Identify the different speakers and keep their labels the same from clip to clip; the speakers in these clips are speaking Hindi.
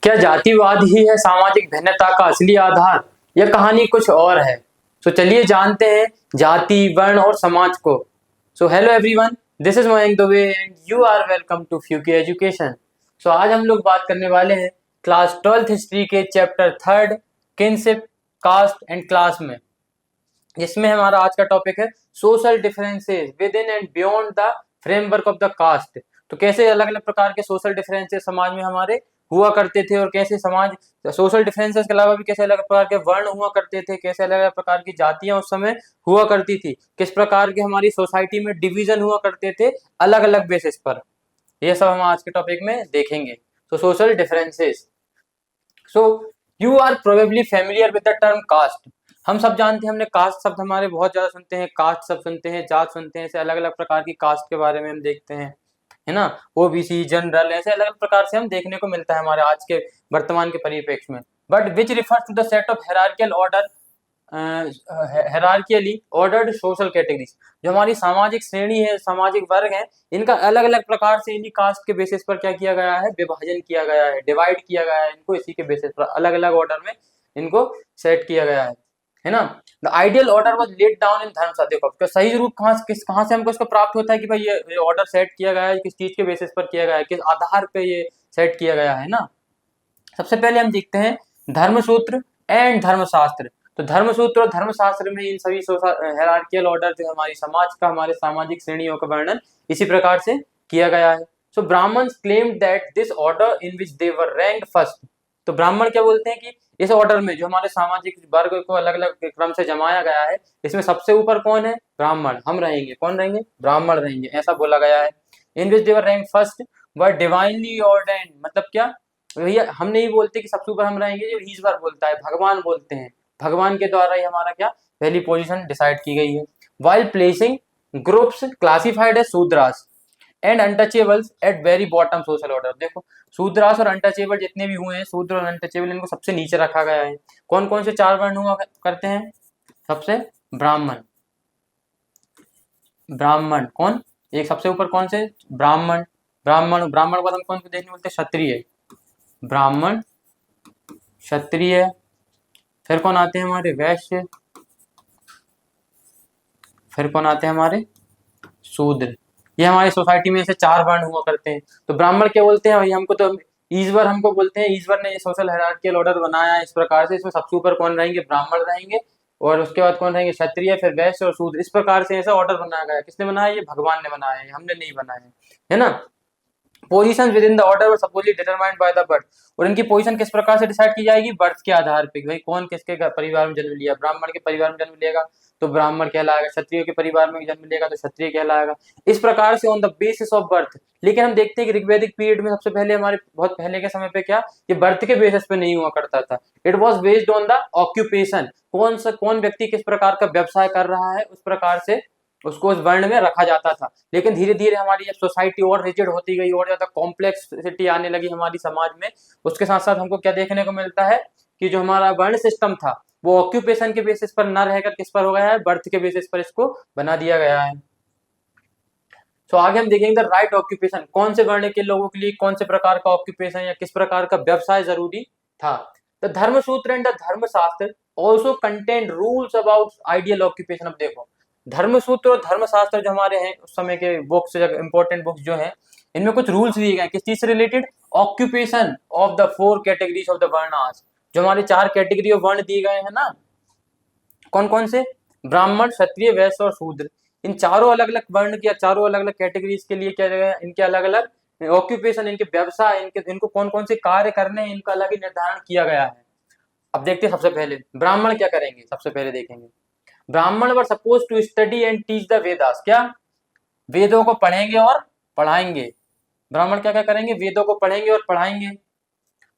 Speaker 1: क्या जातिवाद ही है सामाजिक भिन्नता का असली आधार, यह कहानी कुछ और है। तो चलिए जानते हैं जाति, वर्ण और समाज को। So hello everyone, this is Mayank Dubey and you are welcome to फ्यूके एजुकेशन। सो आज हम लोग बात करने वाले हैं क्लास 12th हिस्ट्री के chapter 3 kinship, caste and class में, जिसमें हमारा आज का टॉपिक है social differences within and beyond the framework of the caste. तो कैसे अलग अलग प्रकार के सोशल डिफरेंसेस समाज में हमारे हुआ करते थे और कैसे समाज सोशल डिफरेंसेस के अलावा भी कैसे अलग प्रकार के वर्ण हुआ करते थे, कैसे अलग अलग प्रकार की जातियां उस समय हुआ करती थी, किस प्रकार के हमारी सोसाइटी में डिवीजन हुआ करते थे अलग अलग बेसिस पर। ये सब हम आज के टॉपिक में देखेंगे। तो social differences. So you are probably familiar with the term caste. हम सब जानते हैं, हमने कास्ट शब्द हमारे बहुत ज्यादा सुनते हैं, कास्ट शब्द सुनते हैं, जात सुनते हैं, ऐसे अलग अलग प्रकार की कास्ट के बारे में हम देखते हैं, है ना। ओबीसी, जनरल, ऐसे अलग अलग प्रकार से हम देखने को मिलता है हमारे आज के वर्तमान के परिप्रेक्ष्य में। But which refers to the set of hierarchical order, hierarchically ordered social categories. जो हमारी सामाजिक श्रेणी है, सामाजिक वर्ग है, इनका अलग अलग प्रकार से इन्हीं कास्ट के बेसिस पर क्या किया गया है, विभाजन किया गया है, डिवाइड किया गया है इनको, इसी के बेसिस पर अलग अलग ऑर्डर में इनको सेट किया गया है ना। The ideal order was laid down in धर्मशास्त्र। देखो सही रूप कहाँ से हमको इसको प्राप्त होता है कि भाई ये ऑर्डर सेट किया गया है, किस चीज के बेसिस पर किया गया है, किस आधार पे ये सेट किया गया है ना। सबसे पहले हम देखते हैं धर्मसूत्र एंड धर्मशास्त्र। तो धर्मसूत्र और धर्मशास्त्र में इन सभी हायरार्कियल ऑर्डर जो हमारी समाज का, हमारे सामाजिक श्रेणियों का वर्णन इसी प्रकार से किया गया है। So brahmans claimed that this order in which they were ranked first. तो ब्राह्मण क्या बोलते हैं कि इस ऑर्डर में जो हमारे सामाजिक वर्ग को अलग अलग क्रम से जमाया गया है, इसमें सबसे ऊपर कौन है, ब्राह्मण। हम रहेंगे, कौन रहेंगे, ब्राह्मण रहेंगे, ऐसा बोला गया है। इन which they were ranked first were divinely ordained. मतलब क्या, भैया हम नहीं बोलते कि सबसे ऊपर हम रहेंगे, जो ईश्वर बोलता है, भगवान बोलते हैं, भगवान के द्वारा ही हमारा क्या पहली पोजीशन डिसाइड की गई है। While placing groups classified as Shudras and untouchables at very bottom social order. देखो शूद्रास और अनटचेबल जितने भी हुए हैं, शूद्र और अनटचेबल, इनको सबसे नीचे रखा गया है। कौन कौन से चार वर्ण हुआ करते हैं, सबसे ब्राह्मण, ब्राह्मण कौन, एक सबसे ऊपर कौन से, ब्राह्मण, ब्राह्मण ब्राह्मण बाद हम कौन को देखने बोलते हैं, क्षत्रिय, ब्राह्मण, क्षत्रिय, फिर कौन आते हैं हमारे, वैश्य, फिर कौन आते हैं हमारे, शूद्र। ये हमारी सोसाइटी में ऐसे चार वर्ण हुआ करते हैं। तो ब्राह्मण क्या बोलते हैं भाई, हमको तो ईश्वर हमको बोलते हैं, ईश्वर ने ये सोशल हायरार्कियल ऑर्डर बनाया है इस प्रकार से, इसमें सबसे ऊपर कौन रहेंगे, ब्राह्मण रहेंगे, और उसके बाद कौन रहेंगे, क्षत्रिय, फिर वैश्य और शूद्र। इस प्रकार से ऐसा ऑर्डर बनाया गया है। किसने बनाया, ये भगवान ने बनाया है, हमने नहीं बनाया है ना। Position with in the order supposedly determined by the birth. और इनकी पोजीशन किस प्रकार से डिसाइड की जाएगी, बर्थ के आधार पे, भाई कौन किसके परिवार में जन्म लिया, ब्राह्मण के परिवार में जन्म लिएगा तो ब्राह्मण कहलाएगा, क्षत्रिय के परिवार में जन्म लिएगा तो क्षत्रिय कहलाएगा, इस प्रकार से on the basis of birth. लेकिन हम देखते हैं कि ऋग्वैदिक पीरियड में सबसे पहले, हमारे बहुत पहले के समय पे क्या, ये बर्थ के बेसिस पे नहीं हुआ करता था। It was based on the occupation. कौन व्यक्ति किस प्रकार का व्यवसाय कर रहा है, उस प्रकार से उसको उस वर्ण में रखा जाता था। लेकिन धीरे धीरे हमारी जब सोसाइटी और रिजिड होती गई और ज्यादा कॉम्प्लेक्सिटी आने लगी हमारी समाज में, उसके साथ साथ हमको क्या देखने को मिलता है कि जो हमारा वर्ण सिस्टम था वो ऑक्यूपेशन के बेसिस पर न रहकर किस पर हो गया है, बर्थ के बेसिस पर इसको बना दिया गया है। तो आगे हम देखेंगे राइट ऑक्यूपेशन, कौन से वर्ण के लोगों के लिए कौन से प्रकार का ऑक्यूपेशन या किस प्रकार का व्यवसाय जरूरी था। द धर्मसूत्र एंड द धर्मशास्त्र also contain rules about ideal occupation. अब देखो धर्मसूत्र और धर्मशास्त्र जो हमारे हैं उस समय के बुक्स, इंपॉर्टेंट बुक्स जो हैं, इनमें कुछ रूल्स दिए गए किस चीज से related, occupation of the 4 categories of the varnas. जो हमारे 4 कैटेगरी ऑफ वर्ण दिए गए हैं ना, कौन कौन से, ब्राह्मण, क्षत्रिय, वैश्य और शूद्र। इन चारों अलग अलग वर्ण की, चारों अलग अलग कैटेगरीज के लिए क्या जगह, इनके अलग अलग ऑक्यूपेशन, इनके व्यवसाय, इनको कौन कौन से कार्य करने हैं, इनका अलग ही निर्धारण किया गया है। अब देखते हैं सबसे पहले ब्राह्मण क्या करेंगे। सबसे पहले देखेंगे Brahman were suppose to study and teach the Vedas. क्या, वेदों को पढ़ेंगे और पढ़ाएंगे। ब्राह्मण क्या क्या करेंगे, वेदों को पढ़ेंगे और पढ़ाएंगे।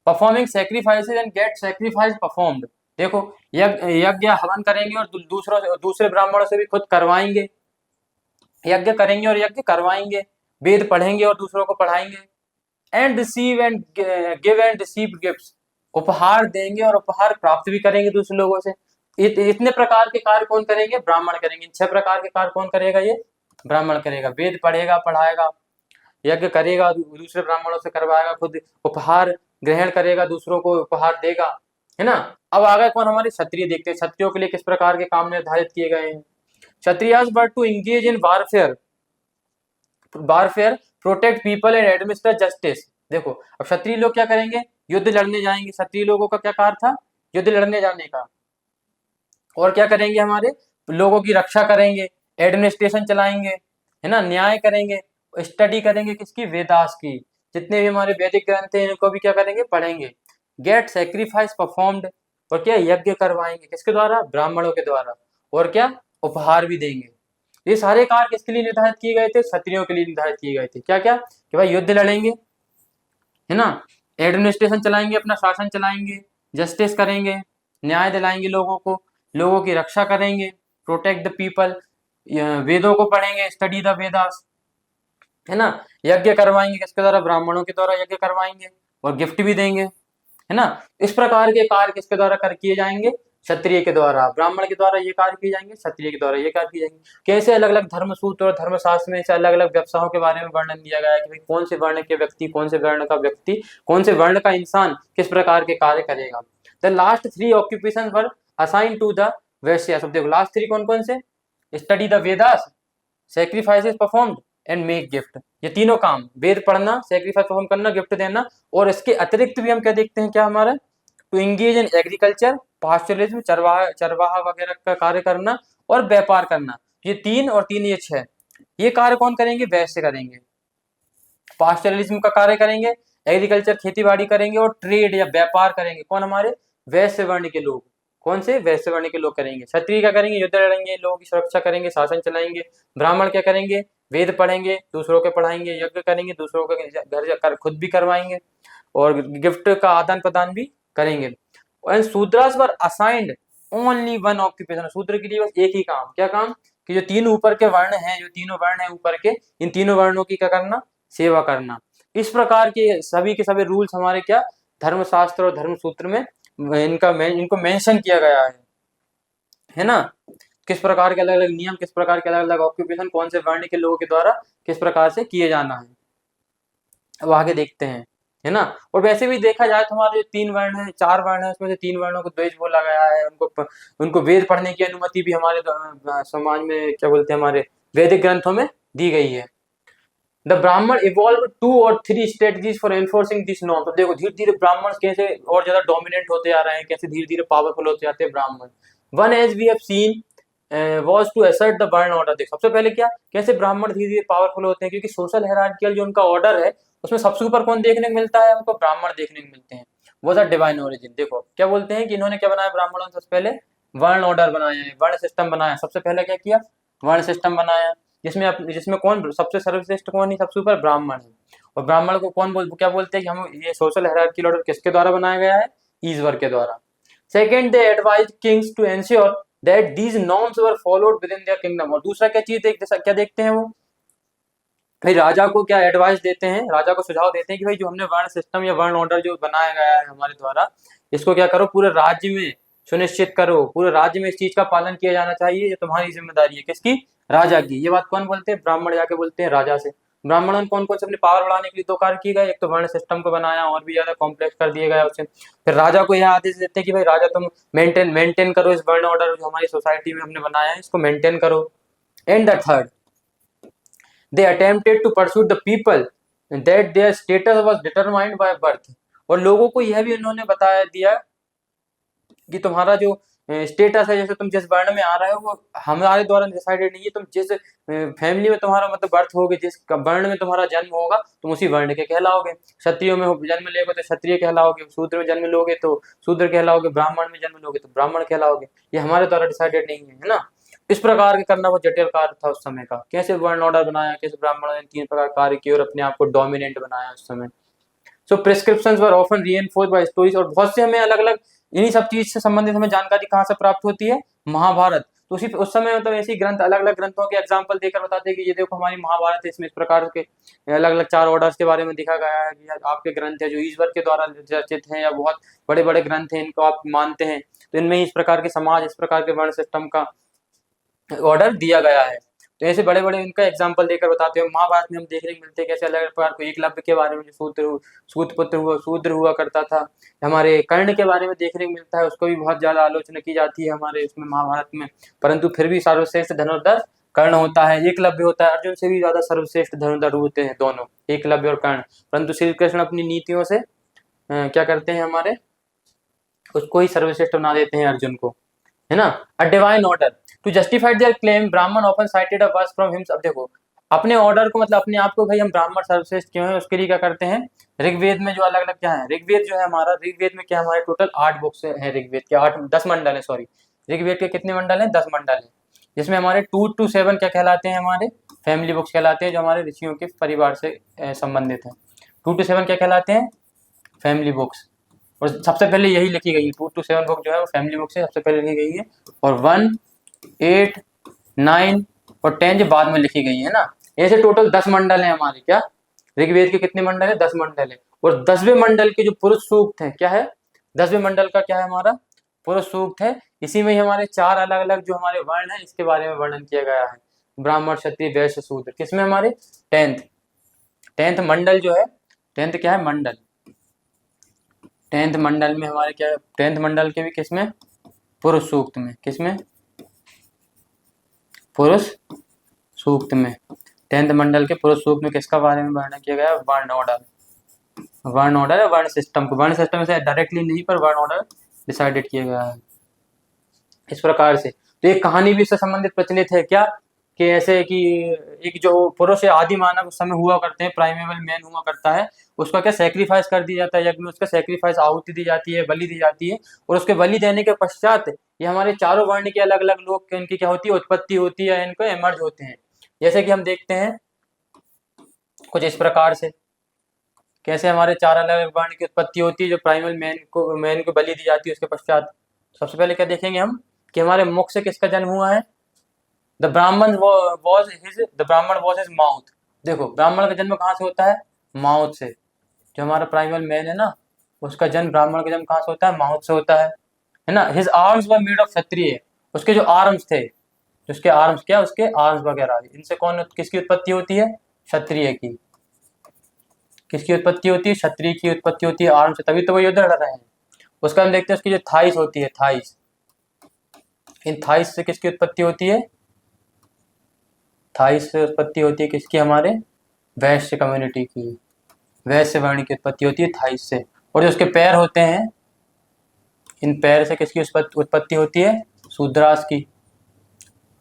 Speaker 1: Performing sacrifices and get sacrifice performed. देखो यज्ञ हवन करेंगे और दूसरे ब्राह्मणों से भी खुद करवाएंगे, यज्ञ करेंगे और यज्ञ करवाएंगे, वेद पढ़ेंगे और दूसरों को पढ़ाएंगे। And receive and give and receive gifts, उपहार देंगे और उपहार प्राप्त भी करेंगे दूसरे लोगों से। इतने प्रकार के कार्य कौन करेंगे, ब्राह्मण करेंगे। 6 प्रकार के कार्य कौन करेगा, ये ब्राह्मण करेगा। वेद पढ़ेगा, पढ़ाएगा, यज्ञ करेगा, दूसरे ब्राह्मणों से करवाएगा, खुद उपहार ग्रहण करेगा, दूसरों को उपहार देगा, है ना। अब आ गए कौन, हमारे क्षत्रिय। देखते हैं क्षत्रियों के लिए किस प्रकार के काम निर्धारित किए गए हैं। Kshatriyas were to engage in warfare, warfare, protect people and administer justice. देखो अब क्षत्रिय लोग क्या करेंगे, युद्ध लड़ने जाएंगे। क्षत्रिय लोगों का क्या कार्य था, युद्ध लड़ने जाने का। और क्या करेंगे, हमारे लोगों की रक्षा करेंगे, एडमिनिस्ट्रेशन चलाएंगे, है ना, न्याय करेंगे, स्टडी करेंगे किसकी, वेदास की। जितने भी हमारे वैदिक ग्रंथ हैं इनको भी क्या करेंगे, पढ़ेंगे। गेट सेक्रीफाइस परफॉर्म्ड, और क्या, यज्ञ करवाएंगे किसके द्वारा, ब्राह्मणों के द्वारा। और क्या, उपहार भी देंगे। ये सारे कार्य किसके लिए निर्धारित किए गए थे, क्षत्रियों के लिए निर्धारित किए गए थे। क्या क्या, कि भाई युद्ध लड़ेंगे, है ना, एडमिनिस्ट्रेशन चलाएंगे, अपना शासन चलाएंगे, जस्टिस करेंगे, न्याय दिलाएंगे लोगों को, लोगों की रक्षा करेंगे, प्रोटेक्ट द पीपल, वेदों को पढ़ेंगे, स्टडी द वेदास, है ना, यज्ञ करवाएंगे किसके द्वारा, ब्राह्मणों के द्वारा यज्ञ करवाएंगे, और गिफ्ट भी देंगे, है ना। इस प्रकार के कार्य किसके द्वारा कर किए जाएंगे, क्षत्रिय के द्वारा। ब्राह्मण के द्वारा ये कार्य किए जाएंगे, क्षत्रिय के द्वारा ये कार्य किए जाएंगे। कैसे अलग अलग धर्मसूत्र और धर्मशास्त्र में से अलग अलग व्यवसायों के बारे में वर्णन दिया गया है कि भाई कौन से वर्ण के व्यक्ति, कौन से वर्ण का व्यक्ति, कौन से वर्ण का इंसान किस प्रकार के कार्य करेगा। The last 3 occupation were assign to the Vaishya. सब देखो लास्ट 3 कौन कौन से, study the Vedas, sacrifices performed and make gift. ये तीनों काम, वेद पढ़ना, सेक्रीफाइस परफॉर्म करना, गिफ्ट देना, और इसके अतिरिक्त भी हम क्या देखते हैं, क्या हमारा, टू इंगेज इन एग्रीकल्चर, पास्चुरलिज्म, चरवाहा वगैरह का कार्य करना, और व्यापार करना। ये 3 और 3 ये 6, ये कार्य कौन करेंगे, वैश्य करेंगे। पास्चुरलिज्म का कार्य करेंगे, एग्रीकल्चर खेती बाड़ी करेंगे, और ट्रेड या व्यापार करेंगे कौन, हमारे वैश्य वर्ण के लोग। कौन से, वैश्य वर्ण के लोग करेंगे। क्षत्रिय क्या करेंगे, युद्ध लड़ेंगे, लोगों की सुरक्षा करेंगे, शासन चलाएंगे। ब्राह्मण क्या करेंगे, वेद पढ़ेंगे, दूसरों के पढ़ाएंगे, यज्ञ करेंगे, दूसरों के घर जाकर खुद भी करवाएंगे, और गिफ्ट का आदान प्रदान भी करेंगे। And Shudras were assigned only 1 occupation. शूद्र के लिए बस एक ही काम, क्या काम, कि जो 3 ऊपर के वर्ण हैं, जो तीनों वर्ण हैं ऊपर के, इन तीनों वर्णों की क्या करना, सेवा करना। इस प्रकार के सभी रूल्स हमारे क्या, धर्मशास्त्र और धर्मसूत्र में इनको मेंशन किया गया है ना। किस प्रकार के अलग अलग नियम, किस प्रकार के अलग अलग ऑक्यूपेशन कौन से वर्ण के लोगों के द्वारा किस प्रकार से किए जाना है। अब आगे देखते हैं, है ना। और वैसे भी देखा जाए तो हमारे 3 वर्ण है, 4 वर्ण है, उसमें से 3 वर्णों को द्विज बोला गया है। उनको वेद पढ़ने की अनुमति भी हमारे समाज में क्या बोलते हैं, हमारे वैदिक ग्रंथों में दी गई है। द ब्राह्मण इवॉल्व 2 और 3 strategies for enforcing this norm. तो देखो धीरे धीरे ब्राह्मण कैसे और ज्यादा डोमिनेंट होते आ रहे हैं, कैसे धीरे धीरे पावरफुल होते जाते हैं Brahmin. One as we have seen was to assert the varna order. देख सबसे पहले क्या, कैसे ब्राह्मण धीरे धीरे पावरफुल होते हैं, क्योंकि सोशल हायरार्कियल जो उनका ऑर्डर है उसमें सबसे ऊपर कौन देखने को मिलता है, हमको ब्राह्मण देखने को मिलते हैं। वो था डिवाइन ओरिजिन। देखो क्या बोलते हैं कि इन्होंने क्या बनाया, ब्राह्मणों ने सबसे पहले वर्ण ऑर्डर बनाया है, वर्ण सिस्टम बनाया। सबसे पहले क्या किया, वर्ण सिस्टम बनाया, जिसमें कौन सबसे सर्वश्रेष्ठ कौन है, सबसे ऊपर ब्राह्मण है। और ब्राह्मण को क्या बोलते हैं कि हम ये सोशल हायरार्कियल ऑर्डर किसके द्वारा बनाया गया है, ईश्वर के द्वारा। Second, they advise kings to ensure that these norms were followed within their kingdom. और दूसरा क्या चीज क्या देखते हैं वो, भाई राजा को क्या एडवाइस देते हैं, राजा को सुझाव देते हैं कि भाई जो हमने वर्ण सिस्टम या वर्ण ऑर्डर जो बनाया गया है हमारे द्वारा, इसको क्या करो, पूरे राज्य में सुनिश्चित करो, पूरे राज्य में इस चीज का पालन किया जाना चाहिए, ये तुम्हारी जिम्मेदारी है। किसकी, राजा की। ये बात कौन बोलते हैं, ब्राह्मण जाके बोलते हैं राजा से। ब्राह्मणों ने कौन कौन से अपने पावर बढ़ाने के लिए 2 कार्य किए गए, एक तो वर्ण सिस्टम को बनाया, और भी ज्यादा कॉम्प्लेक्स कर दिया गया उसे। फिर राजा को यह आदेश देते हैं कि भाई राजा तुम मेंटेन करो इस वर्ण ऑर्डर जो हमारी सोसाइटी में हमने बनाया है, इसको मेंटेन करो। And the third, they attempted to pursue the people that their status was determined by birth। और लोगों को यह भी उन्होंने बताया दिया कि तुम्हारा जो स्टेटस है, जैसे तुम जिस वर्ण में आ रहे हो वो हमारे द्वारा डिसाइडेड नहीं है। तुम जिस फैमिली में तुम्हारा मतलब बर्थ होगे, जिस वर्ण में तुम्हारा जन्म होगा, तुम उसी वर्ण के कहलाओगे। क्षत्रियों में जन्म लोगे तो क्षत्रिय कहलाओगे, शूद्र में जन्म लोगे तो शूद्र कहलाओगे, ब्राह्मण में जन्म लोगे तो ब्राह्मण कहलाओगे। ये हमारे द्वारा डिसाइडेड नहीं है ना। इस प्रकार के करना वो जटिल कार्य था उस समय का। कैसे वर्ण ऑर्डर बनाया, कैसे ब्राह्मणों ने 3 प्रकार कार्य किए और अपने आप को डोमिनेंट बनाया उस समय। So prescriptions were often reinforced by stories. और बहुत से हमें अलग अलग इन्हीं सब चीज से संबंधित हमें जानकारी कहाँ से प्राप्त होती है, महाभारत। तो उस समय मतलब ऐसी ग्रंथ, अलग अलग ग्रंथों के एग्जाम्पल देकर बताते हैं कि ये देखो हमारी महाभारत है, इसमें इस प्रकार के अलग अलग 4 ऑर्डर्स के बारे में दिखा गया है कि आपके ग्रंथ है जो ईश्वर के द्वारा रचित हैं या बहुत बड़े बड़े ग्रंथ हैं, इनको आप मानते हैं, तो इनमें इस प्रकार के समाज, इस प्रकार के वर्ण सिस्टम का ऑर्डर दिया गया है। तो ऐसे बड़े बड़े इनका एग्जाम्पल देकर बताते हैं। महाभारत में हम देखने को मिलते हैं कैसे अलग अलग प्रकार को, एकलव्य के बारे में जो शूद्र हुआ करता था। हमारे कर्ण के बारे में देखने को मिलता है, उसको भी बहुत ज्यादा आलोचना की जाती है हमारे इसमें महाभारत में, परंतु फिर भी सर्वश्रेष्ठ धनुर्धर कर्ण होता है, एकलव्य होता है। अर्जुन से भी ज्यादा सर्वश्रेष्ठ धनुर्धर होते हैं दोनों, एकलव्य और कर्ण। परंतु श्री कृष्ण अपनी नीतियों से क्या करते हैं, हमारे उसको ही सर्वश्रेष्ठ बना देते हैं अर्जुन को, है ना। A divine order to justify their claim brahman often cited a verse from him. अब देखो अपने ऑर्डर को, मतलब अपने आप को, भाई हम ब्राह्मण सर्वश्रेष्ठ क्यों है, उसके लिए क्या करते हैं, ऋग्वेद में जो अलग अलग क्या है, ऋग्वेद जो है हमारा, ऋग्वेद में क्या हमारे टोटल 8 बुक्स है, ऋग्वेद के 10 मंडल है, सॉरी ऋग्वेद के कितने मंडल है, 10 मंडल है, जिसमें हमारे 2 to 7 क्या कहलाते हैं, हमारे फैमिली बुक्स कहलाते हैं, जो हमारे ऋषियों के परिवार से संबंधित है। 2 to 7 क्या कहलाते हैं, फैमिली बुक्स। और सबसे पहले यही लिखी गई है, 2 to 7 बुक जो है वो फैमिली बुक से सबसे पहले लिखी गई है, और 1, 8, 9 और 10 जो बाद में लिखी गई है ना। ऐसे टोटल 10 मंडल है हमारे, क्या ऋग्वेद के कितने मंडल है, 10 मंडल है। और 10वें मंडल के जो पुरुष सूक्त है, क्या है, 10वें मंडल का क्या है हमारा, पुरुष सूक्त है। इसी में ही हमारे 4 अलग अलग जो हमारे वर्ण है, इसके बारे में वर्णन किया गया है, ब्राह्मण क्षत्रिय वैश्य शूद्र, किसमें हमारे 10th मंडल जो है, 10th क्या है मंडल, 10th मंडल में हमारे क्या, 10th मंडल के भी किसमें, पुरुष सूक्त में, किसमें, पुरुष सूक्त में, 10th मंडल के पुरुष सूक्त में किसका बारे में वर्णन किया गया, वर्ण ऑर्डर है, वर्ण सिस्टम को, वर्ण सिस्टम से डायरेक्टली नहीं पर वर्ण ऑर्डर डिसाइडेड किया गया है इस प्रकार से। तो एक कहानी भी इससे संबंधित प्रचलित है, क्या कि ऐसे कि एक जो पुरुष आदि मानव उस समय हुआ करते हैं, प्राइमेबल मैन हुआ करता है, उसका क्या सेक्रीफाइस कर दिया जाता है यज्ञ में, उसका सेक्रीफाइस आहुति दी जाती है, बलि दी जाती है। और उसके बलि देने के पश्चात ये हमारे चारों वर्ण के अलग अलग लोग, इनकी क्या होती है, उत्पत्ति होती है, इनको एमर्ज होते हैं। जैसे कि हम देखते हैं कुछ इस प्रकार से, कैसे हमारे 4 अलग अलग वर्ण की उत्पत्ति होती है, जो प्राइमल मैन को बलि दी जाती है। उसके पश्चात सबसे पहले क्या देखेंगे हम, कि हमारे मुख से किसका जन्म हुआ है, द ब्राह्मण वॉज हिज माउथ। देखो ब्राह्मण का जन्म कहाँ से होता है, माउथ से। जो हमारा प्राइमल मैन है ना, उसका जन्म, ब्राह्मण का जन्म कहाँ से होता है, माउथ से होता है ना। His arms were made of kshatriya, उसके जो आर्म्स थे, उसके आर्म्स क्या, उसके आर्म्स वगैरह, इनसे कौन, किसकी उत्पत्ति होती है, क्षत्रिय की। किसकी उत्पत्ति होती है, क्षत्रिय की उत्पत्ति होती है आर्म से, तभी तो वो युद्ध लड़ रहे हैं। उसका हम देखते हैं उसकी जो थाइस होती है, थाइस, इन थाइस से किसकी उत्पत्ति होती है, थाइस से उत्पत्ति होती है किसकी, हमारे वैश्य कम्युनिटी की, वैश्य वर्ण की उत्पत्ति होती है थाइस से। और जो उसके पैर होते हैं, इन पैर से किसकी उत्पत्ति होती है, शूद्रास की।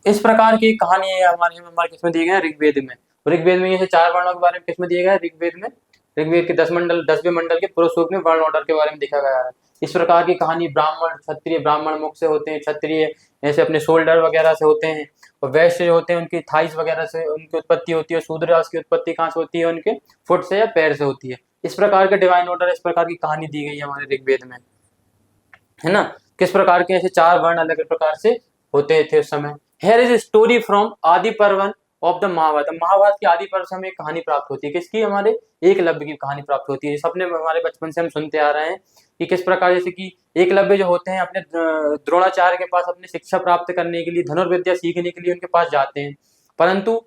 Speaker 1: इस प्रकार की कहानी है हमारे किसमें दिए गए हैं, ऋग्वेद में। ऋग्वेद में ये 4 वर्णों के बारे में किसमें दिए गए हैं, ऋग्वेद में, ऋग्वेद के 10वें मंडल के पुरुष सूक्त में वर्ण ऑर्डर के बारे में दिखा गया है। इस प्रकार की कहानी ब्राह्मण क्षत्रिय, ब्राह्मण मुख से होते हैं, क्षत्रिय ऐसे अपने शोल्डर वगैरह से होते हैं, और वैश्य जो होते हैं उनकी थाइस वगैरह से उनकी उत्पत्ति होती है, शूद्रास की उत्पत्ति कहाँ से होती है, उनके फुट से या पैर से होती है। इस प्रकार के डिवाइन ऑर्डर, इस प्रकार की कहानी दी गई है हमारे ऋग्वेद में, है ना। किस प्रकार के ऐसे 4 वर्ण अलग अलग प्रकार से होते थे उस समय। Here is a story from आदि पर्वन ऑफ द महाभारत। महाभारत की आदि पर्व से हमें कहानी प्राप्त होती है, किसकी, हमारे एकलव्य की कहानी प्राप्त होती है। सपने हमारे बचपन से हम सुनते आ रहे हैं कि किस प्रकार, जैसे कि एकलव्य जो होते हैं अपने द्रोणाचार्य के पास अपनी शिक्षा प्राप्त करने के लिए, धनुर्विद्या सीखने के लिए उनके पास जाते हैं। परंतु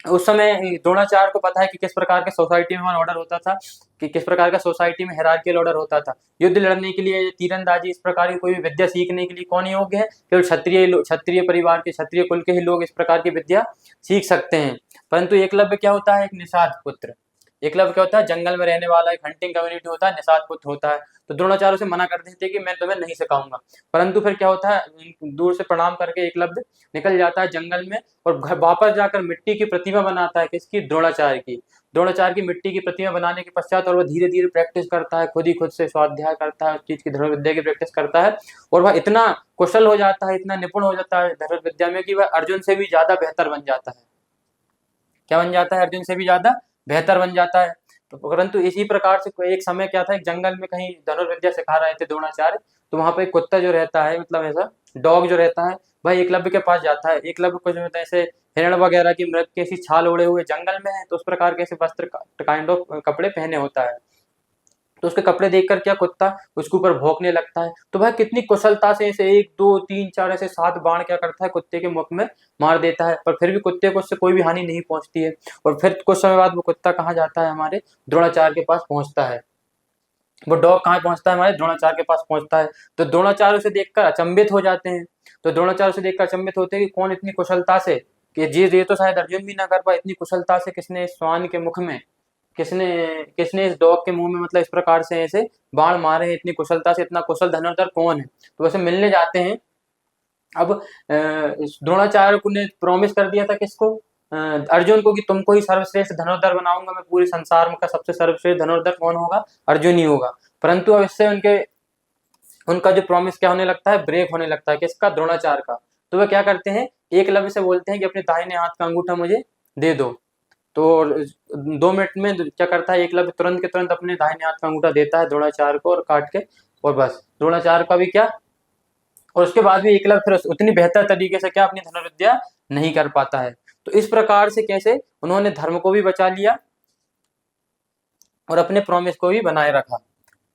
Speaker 1: उस समय द्रोणाचार्य को पता है कि किस प्रकार के सोसाइटी में हमारा ऑर्डर होता था, कि किस प्रकार का सोसाइटी में हायरार्कियल ऑर्डर होता था। युद्ध लड़ने के लिए, तीरंदाजी, इस प्रकार की कोई भी विद्या सीखने के लिए कौन योग्य है, केवल क्षत्रिय परिवार के, क्षत्रिय कुल के ही लोग इस प्रकार की विद्या सीख सकते हैं। परंतु एकलव्य क्या होता है, एक निषाद पुत्र। एकलव्य क्या होता है, जंगल में रहने वाला, एक हंटिंग कम्युनिटी होता है, निषाद पुत्र होता है। तो द्रोणाचार्य से मना कर देते कि मैं तुम्हें नहीं सिखाऊंगा। परंतु फिर क्या होता है, दूर से प्रणाम करके एकलव्य निकल जाता है जंगल में, और घर वापस जाकर मिट्टी की प्रतिमा बनाता है, किसकी, द्रोणाचार्य की। द्रोणाचार्य की मिट्टी की प्रतिमा बनाने के पश्चात और वह धीरे धीरे प्रैक्टिस करता है, खुद से स्वाध्याय करता है, उस चीज की धनुर्विद्या की प्रैक्टिस करता है, और वह इतना कुशल हो जाता है, इतना निपुण हो जाता है धनुर्विद्या में, कि वह अर्जुन से भी ज्यादा बेहतर बन जाता है। क्या बन जाता है, अर्जुन से भी ज्यादा बेहतर बन जाता है। तो परंतु इसी प्रकार से एक समय क्या था, एक जंगल में कहीं धनुर्विद्या सिखा रहे थे द्रोणाचार्य, तो वहां पे एक कुत्ता जो रहता है, मतलब ऐसा डॉग जो रहता है, भाई एकलव्य के पास जाता है। एकलव्य कुछ मतलब ऐसे हिरण वगैरह की, मृग के ऐसी छाल ओढ़े हुए जंगल में है, तो उस प्रकार के ऐसे वस्त्र, काइंड ऑफ कपड़े पहने होता है। तो उसके कपड़े देखकर क्या कुत्ता उसके ऊपर भौंकने लगता है। तो वह कितनी कुशलता से ऐसे 1 2 3 4 ऐसे 7 बाण क्या करता है कुत्ते के मुख में मार देता है, पर फिर भी कुत्ते को उससे कोई भी हानि नहीं पहुंचती है। और फिर कुछ समय बाद वो कुत्ता कहाँ जाता है, हमारे द्रोणाचार्य के पास पहुंचता है। वो डॉग कहाँ पहुंचता है, हमारे द्रोणाचार्य के पास पहुंचता है। तो द्रोणाचार्य उसे देखकर अचंभित हो जाते हैं। तो द्रोणाचार्य उसे देखकर अचंभित होते हैं कि कौन इतनी कुशलता से, कि ये तो शायद अर्जुन भी ना कर पाए, इतनी कुशलता से किसने इस श्वान के मुख में, किसने किसने इस डॉग के मुंह में मतलब इस प्रकार से ऐसे बाण मारे हैं, इतनी कुशलता से, इतना कुशल धनुर्धर कौन है। तो वैसे मिलने जाते हैं। अब द्रोणाचार्य को ने प्रॉमिस कर दिया था किसको, अर्जुन को, कि तुमको ही सर्वश्रेष्ठ धनुर्धर बनाऊंगा मैं, पूरे संसार में का सबसे सर्वश्रेष्ठ धनुर्धर कौन होगा, अर्जुन ही होगा। परंतु अब इससे उनका जो प्रॉमिस क्या होने लगता है, ब्रेक होने लगता है, किसका, द्रोणाचार्य का। तो वह क्या करते हैं, एकलव्य से बोलते हैं कि अपने दाहिने हाथ का अंगूठा मुझे दे दो। तो 2 मिनट में क्या करता है एकलव्य, तुरंत के तुरंत अपने दाहिने हाथ का अंगूठा देता है द्रोणाचार्य को, और काट के, और बस द्रोणाचार्य का भी क्या, और उसके बाद भी एकलव्य फिर उतनी बेहतर तरीके से क्या अपनी धनुर्विद्या नहीं कर पाता है। तो इस प्रकार से कैसे उन्होंने धर्म को भी बचा लिया और अपने प्रॉमिस को भी बनाए रखा।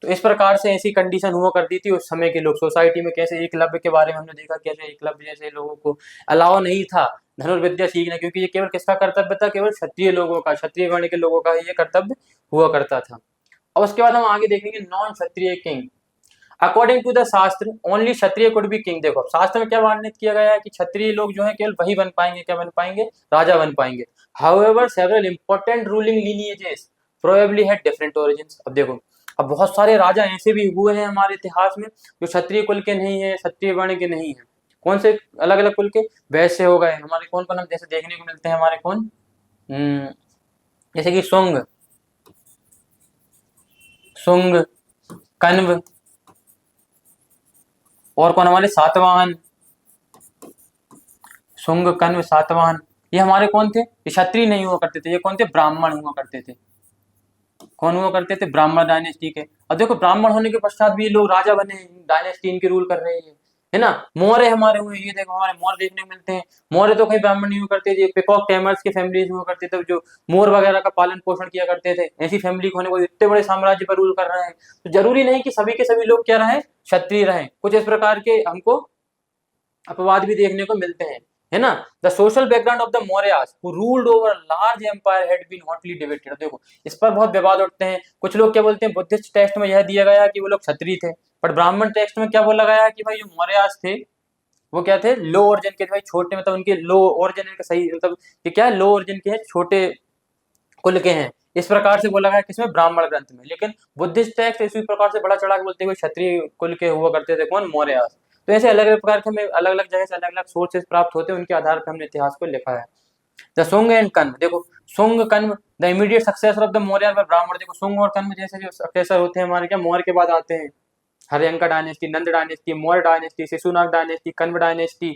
Speaker 1: तो इस प्रकार से ऐसी कंडीशन हुआ करती थी उस समय के लोग सोसाइटी में। कैसे एकलव्य के बारे में हमने देखा, कैसे एकलव्य जैसे लोगों को अलाउ नहीं था धनुर्विद्या सीखना, क्योंकि ये केवल किसका कर्तव्य था, केवल क्षत्रिय लोगों का, क्षत्रिय वर्ण के लोगों का ये कर्तव्य हुआ करता था। और उसके बाद हम आगे देखेंगे non kshatriya king. According to the shastra only kshatriya could be king. देखो शास्त्र में क्या वर्णित किया गया है कि क्षत्रिय लोग जो है केवल वही बन पाएंगे, क्या बन पाएंगे, राजा बन पाएंगे। However several important ruling lineages probably had different origins. अब देखो, अब बहुत सारे राजा ऐसे भी हुए हैं हमारे इतिहास में जो क्षत्रिय कुल के नहीं है, क्षत्रिय वर्ण के नहीं है। कौन से अलग अलग कुल के, वैश्य हो गए हमारे, कौन कौन हम जैसे देखने को मिलते हैं हमारे, कौन, जैसे कि शुंग, शुंग, कण्व, और कौन हमारे सातवाहन, शुंग, कण्व, सातवाहन, ये हमारे कौन थे, ये क्षत्रिय नहीं हुआ करते थे, ये कौन थे, ब्राह्मण हुआ करते थे। कौन हुआ करते थे, ब्राह्मण डायनेस्टी के। अब देखो ब्राह्मण होने के पश्चात भी ये लोग राजा बने, डायनेस्टी इनके रूल कर रहे हैं, है ना। मौर्य हमारे हुए, ये देखो हमारे मौर्य देखने को मिलते हैं। मौर्य तो कहीं ब्राह्मण नहीं हुआ करते थे, पिकॉक कैमल्स की फैमिलीज हुआ करते थे जो मोर वगैरह का पालन पोषण किया करते थे। ऐसी फैमिली होने को इतने बड़े साम्राज्य पर रूल कर रहे हैं। तो जरूरी नहीं कि सभी के सभी लोग क्या रहे, क्षत्रिय रहे। कुछ इस प्रकार के हमको अपवाद भी देखने को मिलते हैं, है ना। The social background of the Mauryas who ruled over large empire had been hotly debated. देखो इस पर बहुत विवाद उठते हैं। कुछ लोग क्या बोलते हैं, बुद्धिस्ट टेक्स्ट में यह दिया गया है कि वो लोग क्षत्रिय थे, पर ब्राह्मण टेक्स्ट में क्या बोला गया है कि भाई जो मौर्यास थे वो क्या थे, लो ओरिजिन के थे, भाई छोटे, मतलब उनके लो ओरिजिन का सही मतलब कि क्या, लो ओरिजिन के हैं, छोटे कुल के हैं। इस प्रकार से बोला गया किसमें, ब्राह्मण ग्रंथ में। लेकिन बुद्धिस्ट टेक्स्ट इसी प्रकार से बड़ा चढ़ा के बोलते हुए क्षत्रिय कुल के हुआ करते थे, कौन, मौर्यास। तो ऐसे अलग अलग प्रकार के हमें अलग अलग जगह से अलग अलग सोर्सेस प्राप्त होते हैं, उनके आधार पर हमने इतिहास को लिखा है। द शुंग एंड कण्व, देखो Shunga Kanva the immediate successor of the Maurya ब्राह्मण। देखो शुंग और कण्व जैसे जो सक्सेसर होते हैं हमारे, क्या मौर्य के बाद आते हैं Haryanka dynasty, Nanda dynasty, Maurya dynasty, Shishunaga dynasty, Kanva dynasty,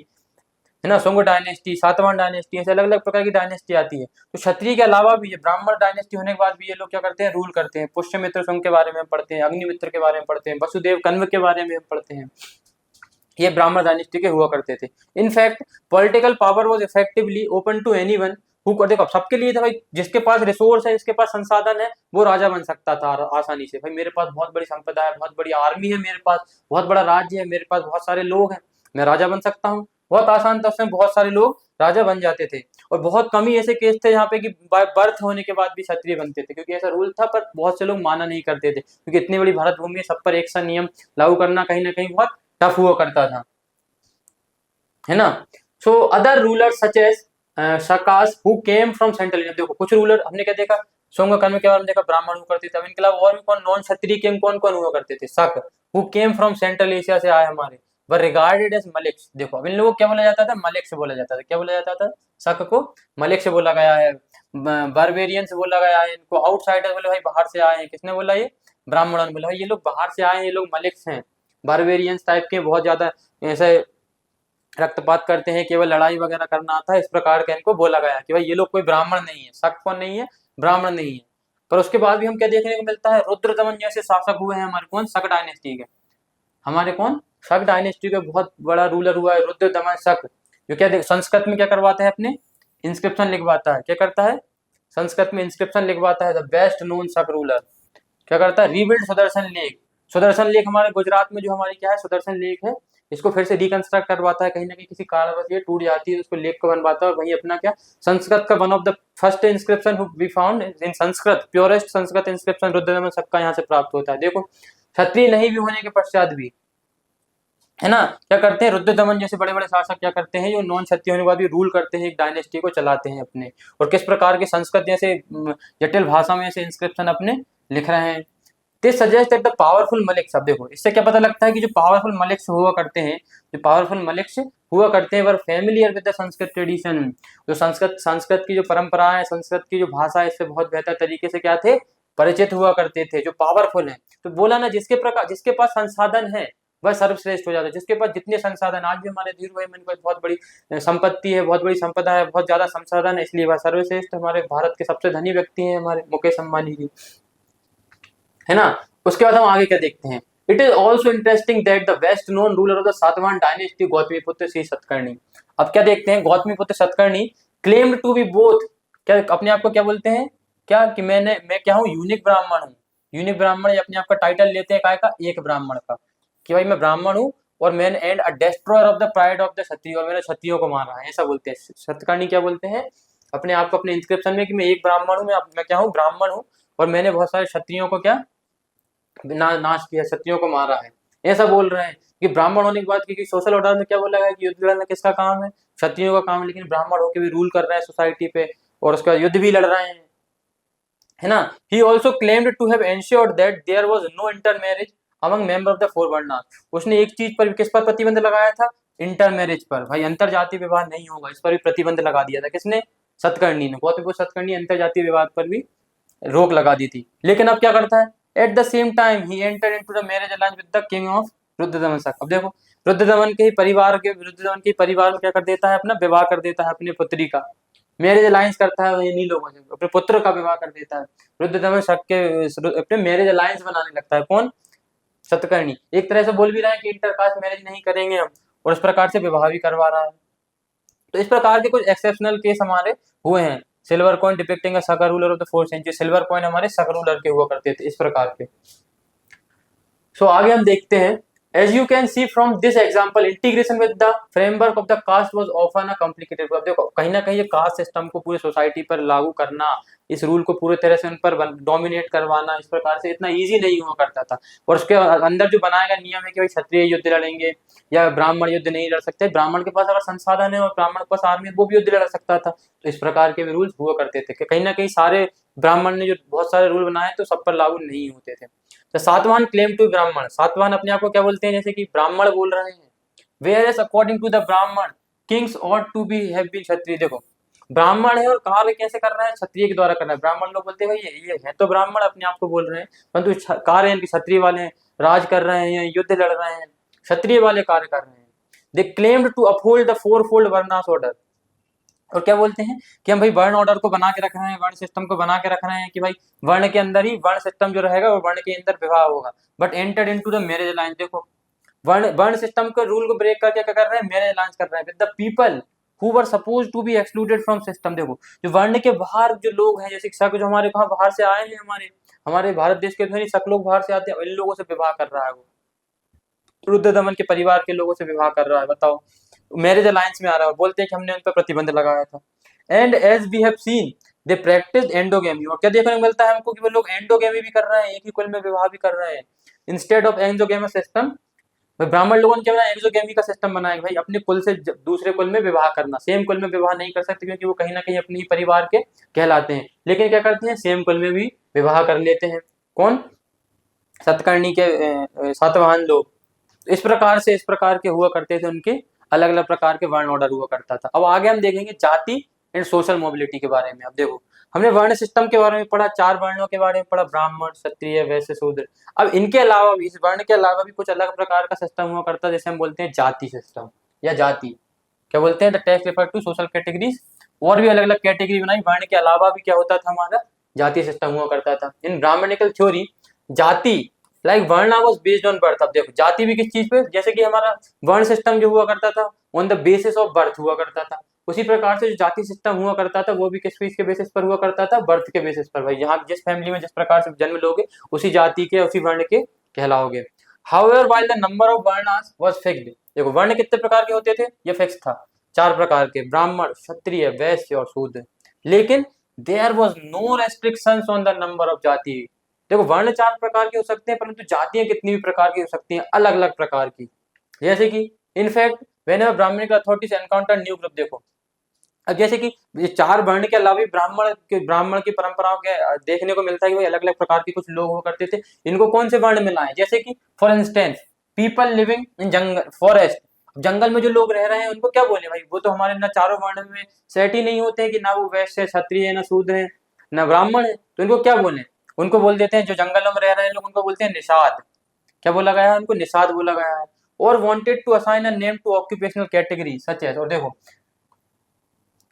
Speaker 1: है ना, शुंग डायनेस्टी, सातवाहन डायनेस्टी, ऐसे अलग अलग प्रकार की डायनेस्टी आती है। तो क्षत्रिय के अलावा भी ये ब्राह्मण डायनेस्टी होने के बाद भी ये लोग क्या करते हैं, रूल करते हैं। पुष्यमित्र शुंग के बारे में हम पढ़ते हैं, अग्निमित्र के बारे में पढ़ते हैं, वसुदेव कण्व के बारे में हम पढ़ते हैं। ये ब्राह्मण डायनेस्टी के हुआ करते थे। In fact political power was effectively open to anyone who, देखो सबके लिए था भाई, जिसके पास रिसोर्स है, जिसके पास संसाधन है, वो राजा बन सकता था आसानी से। भाई मेरे पास बहुत बड़ी संपदा है, बहुत बड़ी आर्मी है मेरे पास, बहुत बड़ा राज्य है मेरे पास, बहुत सारे लोग हैं, मैं राजा बन सकता हूँ। बहुत आसान था, उसमें बहुत सारे लोग राजा बन जाते थे। और बहुत कम ही ऐसे केस थे यहाँ पे कि बाय बर्थ होने के बाद भी क्षत्रिय बनते थे, क्योंकि ऐसा रूल था, पर बहुत से लोग माना नहीं करते थे, क्योंकि इतनी बड़ी भारत भूमि है, सब पर एक सा नियम लागू करना कहीं ना कहीं बहुत टफ हुआ करता था, है ना। So other ruler such as shakas who came from central India. देखो कुछ रूलर हमने क्या देखा, शुंग कण्व के बारे में देखा, ब्राह्मण हुआ करते थे। अब इनके अलावा और भी कौन नॉन क्षत्रिय किंग कौन कौन हुआ करते थे, शक who came from central Asia से आए हमारे, वर रिगार्डेड एज मलिक्स। देखो अब इन लोगों को क्या बोला जाता था, मलिक से बोला जाता था। क्या बोला जाता था, शक को मलिक से बोला गया है, बारबेरियन से बोला गया है इनको, आउटसाइडर बोले भाई बाहर से आए हैं। किसने बोला, ये ब्राह्मणों ने बोला भाई ये लोग बाहर से आए हैं, ये लोग मलिक्स हैं, बारबेरियंस टाइप के, बहुत ज्यादा ऐसे रक्तपात करते हैं, केवल लड़ाई वगैरह करना आता है, इस प्रकार का इनको बोला गया कि भाई ये लोग कोई ब्राह्मण नहीं है, शक कौन नहीं है, ब्राह्मण नहीं है। पर उसके बाद भी हम क्या देखने को मिलता है, रुद्र दमन जैसे शासक हुए हैं हमारे, कौन, शक डायनेस्टी के, हमारे कौन, शक डायनेस्टी का बहुत बड़ा रूलर हुआ है रुद्र दमन शक, जो क्या संस्कृत में क्या करवाता है, अपने इंस्क्रिप्शन लिखवाता है। क्या करता है, संस्कृत में इंस्क्रिप्शन लिखवाता है, द बेस्ट नोन शक रूलर। क्या करता है, rebuild Sudarshan lake. Sudarshan lake हमारे गुजरात में जो हमारी क्या है, सुदर्शन लेक है, इसको फिर से रिकंस्ट्रक्ट करवाता है, कहीं ना कहीं किसी कारणवश ये टूट जाती है, उसको लेक को बनवाता है। और वही अपना क्या, संस्कृत का one of the first inscription we found in Sanskrit, purest Sanskrit inscription Rudradaman सबका यहाँ से प्राप्त होता है। देखो क्षत्रिय नहीं भी होने के पश्चात भी, है ना, क्या करते हैं, रुद्रदमन जैसे बड़े बड़े शासक क्या करते हैं, जो नॉन क्षत्रिय होने के बाद भी रूल करते हैं, एक डायनेस्टी को चलाते हैं अपने, और किस प्रकार के संस्कृत जैसे जटिल भाषा में ऐसे इंस्क्रिप्शन अपने लिख रहे हैं। This suggest that the powerful Malik's, अब देखो इससे क्या पता लगता है कि जो पावरफुल मलिक्स हुआ करते हैं, जो पावरफुल मलिक्स हुआ करते हैं, were familiar with the Sanskrit tradition, जो संस्कृत की जो परंपरा है, संस्कृत की जो भाषा है, इससे बहुत बेहतर तरीके से क्या थे, परिचित हुआ करते थे, जो पावरफुल है। तो बोला ना, जिसके पास संसाधन है वह सर्वश्रेष्ठ हो जाता है। जिसके पास जितने संसाधन, आज भी हमारे धीरू भाई मन को बहुत बड़ी संपत्ति है, बहुत बड़ी संपदा है, बहुत ज्यादा संसाधन है, इसलिए वह सर्वश्रेष्ठ, हमारे भारत के सबसे धनी व्यक्ति हैं हमारे मुकेश अंबानी जी, है ना। उसके बाद हम आगे क्या देखते हैं, it is also interesting that the best known ruler of the Satavahana dynasty Gautamiputra Shri Satakarni. अब क्या देखते हैं, Gautamiputra Satakarni claimed to be both, क्या अपने आप को क्या बोलते हैं, क्या कि मैं क्या हूँ, यूनिक ब्राह्मण हूँ। यूनिक ब्राह्मण अपने आप का टाइटल लेते हैं, काय का, एक ब्राह्मण का, कि भाई मैं ब्राह्मण हूँ, और मैंने and a destroyer of the pride of the kshatriya, और मैंने क्षत्रियों को मारा है, ऐसा बोलते हैं। सतकर्णी क्या बोलते हैं अपने आप को अपने इंस्क्रिप्शन में, कि मैं एक ब्राह्मण हूँ, मैं क्या हूँ, ब्राह्मण हूँ, और मैंने बहुत सारे क्षत्रियों को क्या नाश किया, क्षत्रियों को मारा है, ऐसा बोल रहे हैं। कि ब्राह्मण होने के बाद, क्योंकि सोशल ऑर्डर में क्या बोला गया कि युद्ध लड़ना किसका काम है, क्षत्रियों का काम है, लेकिन ब्राह्मण होकर भी रूल कर रहे हैं सोसाइटी पे, और उसके बाद युद्ध भी लड़ रहे हैं, है ना। He also claimed to have ensured that there was no intermarriage among member of the four varna. उसने एक चीज पर, किस पर प्रतिबंध लगाया था, इंटरमैरिज पर, भाई अंतर जातीय विवाह नहीं होगा, इस पर भी प्रतिबंध लगा दिया था, किसने, सतकर्णी ने। गौतमीपुत्र सतकर्णी अंतर जातीय विवाह पर भी रोक लगा दी थी। लेकिन अब क्या करता है, at the same time he entered into the marriage alliance with the king of Rudradaman शक। अब देखो रुद्रदमन के परिवार में क्या कर देता है, अपना विवाह कर देता है अपनी पुत्री का, मैरिज अलायंस करता है इन्हीं लोगों से, अपने पुत्र का विवाह कर देता है। रुद्रदमन शक के अपने मैरिज अलायंस बनाने लगता है, कौन, सतकर्णी। एक तरह से बोल भी रहा है कि इंटरकास्ट मैरिज नहीं करेंगे हम, और इस प्रकार से विवाह भी करवा रहा है। तो इस प्रकार के कुछ एक्सेप्शनल केस हमारे हुए हैं। Silver coin depicting a Shaka ruler of the fourth century, silver coin हमारे शक रूलर के हुआ करते थे, इस प्रकार के। सो आगे हम देखते हैं, as you can see from this example integration with the framework of the caste was often a complicated. अब देखो कहीं ना कहीं ये कास्ट सिस्टम को पूरे सोसाइटी पर लागू करना, इस रूल को पूरे तरह से उन पर डोमिनेट करवाना, इस प्रकार से इतना इजी नहीं हुआ करता था। और उसके अंदर जो बनाया गया नियम है कि भाई क्षत्रिय युद्ध लड़ेंगे या ब्राह्मण युद्ध नहीं लड़ सकते, ब्राह्मण के पास अगर संसाधन है और ब्राह्मण के पास आर्मी है, वो भी युद्ध लड़ सकता था। तो इस प्रकार के भी रूल्स हुआ करते थे, कि कहीं ना कहीं सारे ब्राह्मण ने जो बहुत सारे रूल बनाए तो सब पर लागू नहीं होते थे। तो सातवाहन क्लेम टू ब्राह्मण, सातवाहन अपने आप को क्या बोलते हैं, जैसे कि ब्राह्मण बोल रहे हैं। Whereas according to the brahman kings ought to be have been kshatriya. देखो ब्राह्मण है और कार्य कैसे कर रहा है, क्षत्रिय के द्वारा कर रहा है। ब्राह्मण लोग बोलते हैं भाई ये है तो ब्राह्मण अपने आप को बोल रहे हैं, परंतु कार्य इनके क्षत्रिय वाले हैं, राज कर रहे हैं, युद्ध लड़ रहे हैं, क्षत्रिय वाले कार्य कर रहे हैं। They claimed to uphold the fourfold varnas order. और क्या बोलते हैं कि हम भाई वर्ण ऑर्डर को बना के रख रहे हैं, वर्ण सिस्टम को बना के रख रहे हैं, कि भाई वर्ण के अंदर ही वर्ण सिस्टम जो रहेगा वो वर्ण के अंदर विवाह होगा, but entered into the marriage alliance. देखो वर्ण सिस्टम के रूल को ब्रेक करके क्या कर रहे हैं, मैरिज अलायंस कर रहे हैं with the people who were suppose to be excluded from system. देखो जो वर्ण के बाहर जो लोग हैं, जैसे शक जो हमारे कहाँ बाहर से आए हैं, हमारे भारत देश के तो शक लोग बाहर से आते हैं, इन लोगों से विवाह कर रहा है वो, रुद्रदमन के परिवार के लोगों से विवाह कर रहा है। बताओ मैरिज अलायंस में आ रहा है, बोलते हैं कि हमने उन पर प्रतिबंध लगाया था। And as we have seen they practice endogamy. और क्या देखने को मिलता है हमको कि वो लोग एंडोगेमी भी कर रहे हैं, एक ही कुल में विवाह भी कर रहे हैं, इंस्टेड ऑफ एक्सोगेमी सिस्टम। ब्राह्मण लोगों ने क्या बनाया, एक्सोगेमी का सिस्टम बनाया, भाई अपने कुल से दूसरे कुल में विवाह करना। सेम कुल में विवाह नहीं कर सकते क्योंकि वो कहीं ना कहीं अपने ही परिवार के कहलाते हैं, लेकिन क्या करते हैं, सेम कुल में भी विवाह कर लेते हैं। कौन, सतकर्णी के सातवाहन लोग। इस प्रकार के हुआ करते थे, उनके अलग अलग प्रकार के वर्ण ऑर्डर हुआ करता था। अब आगे हम देखेंगे जाति एंड सोशल मोबिलिटी के बारे में। अब देखो हमने वर्ण सिस्टम के बारे में पढ़ा, 4 वर्णों के बारे में पढ़ा, ब्राह्मण, क्षत्रिय, वैश्य, शूद्र। अब इनके अलावा भी, इस वर्ण के अलावा भी कुछ अलग प्रकार का सिस्टम हुआ करता है, जैसे हम बोलते हैं जाति सिस्टम या जाति। क्या बोलते हैं, the text refer to social categories. और भी अलग अलग कैटेगरी बनाई, वर्ण के अलावा भी क्या होता था, हमारा जाति सिस्टम हुआ करता था। इन ब्राह्मणिकल थ्योरी जाति लाइक वर्ण वाज बेस्ड ऑन बर्थ। अब देखो जाति भी किस चीज पे, जैसे कि हमारा वर्ण सिस्टम जो हुआ करता था on the basis of birth हुआ करता था, उसी प्रकार से जो जाति सिस्टम हुआ करता था वो भी किस चीज के बेसिस पर हुआ करता था, बर्थ के बेसिस पर। भाई यहाँ जिस फैमिली में जिस प्रकार से जन्म लोगे उसी जाति के उसी वर्ण के कहलाओगे। However while the number of varnas was fixed, देखो वर्ण कितने प्रकार के होते थे, ये फिक्स था, 4 प्रकार के, ब्राह्मण, क्षत्रिय, वैश्य और शूद्र। लेकिन there was no restrictions on the number of jati, देखो वर्ण 4 प्रकार के हो सकते हैं परंतु जातियां कितनी भी प्रकार की हो सकती हैं, अलग अलग प्रकार की। जैसे कि in fact whenever Brahmanic authorities encounter new group, देखो अब जैसे कि ये 4 वर्ण के अलावा भी ब्राह्मण की परंपराओं के देखने को मिलता है कि भाई अलग अलग प्रकार के कुछ लोग हुआ करते थे, इनको कौन से वर्ण मिला है, जैसे कि for instance people living in jungle forest, जंगल में जो लोग रह रहे हैं उनको क्या बोले भाई, वो तो हमारे ना चारों वर्ण में सेट ही नहीं होते हैं कि ना वो वैश्य है, क्षत्रिय है, ना शूद्र है, ना ब्राह्मण है, तो इनको क्या बोले, उनको बोल देते हैं जो जंगलों में रह रहे हैं लोग उनको बोलते हैं निषाद। क्या बोला गया है उनको, निषाद बोला गया है। और wanted to assign a name to occupational category such as, और देखो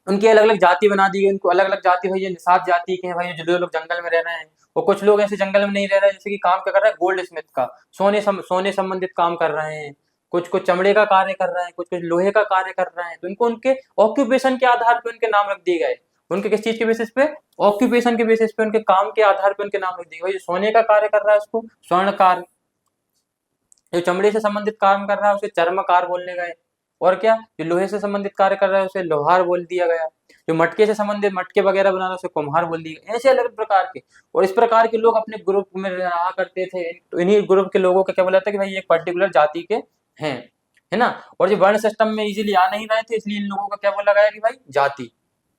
Speaker 1: उनकी अलग अलग जाति बना दी गई, उनको अलग अलग जाति भाई ये निषाद जाति के हैं भाई जो लोग जंगल में रह रहे हैं, और कुछ लोग ऐसे जंगल में नहीं रह रहे जैसे कि काम क्या कर रहे हैं, गोल्ड स्मिथ का सोने संबंधित काम कर रहे हैं, कुछ कुछ चमड़े का कार्य कर रहे हैं, कुछ कुछ लोहे का कार्य कर रहे हैं, तो इनको उनके ऑक्यूपेशन के आधार पर उनके नाम रख दिए गए। उनके किस चीज के बेसिस पे, ऑक्यूपेशन के बेसिस पे, उनके काम के आधार पर उनके नाम रख दिए गए। जो सोने का कार्य कर रहा है उसको स्वर्णकार, जो चमड़े से संबंधित काम कर रहा है उसे चर्मकार बोलने गए, और क्या जो लोहे से संबंधित कार्य कर रहा है उसे लोहार बोल दिया गया, जो मटके से संबंधित मटके वगैरह बना रहा है उसे कुम्हार बोल दिया गया। ऐसे अलग अलग प्रकार के, और इस प्रकार के लोग अपने ग्रुप में रहा करते थे, तो इन्हीं ग्रुप के लोगों का क्या बोला था कि भाई एक पर्टिकुलर जाति के हैं, है ना। और जो वर्ण सिस्टम में इजीली आ नहीं रहे थे इसलिए इन लोगों का क्या बोला गया कि भाई जाति,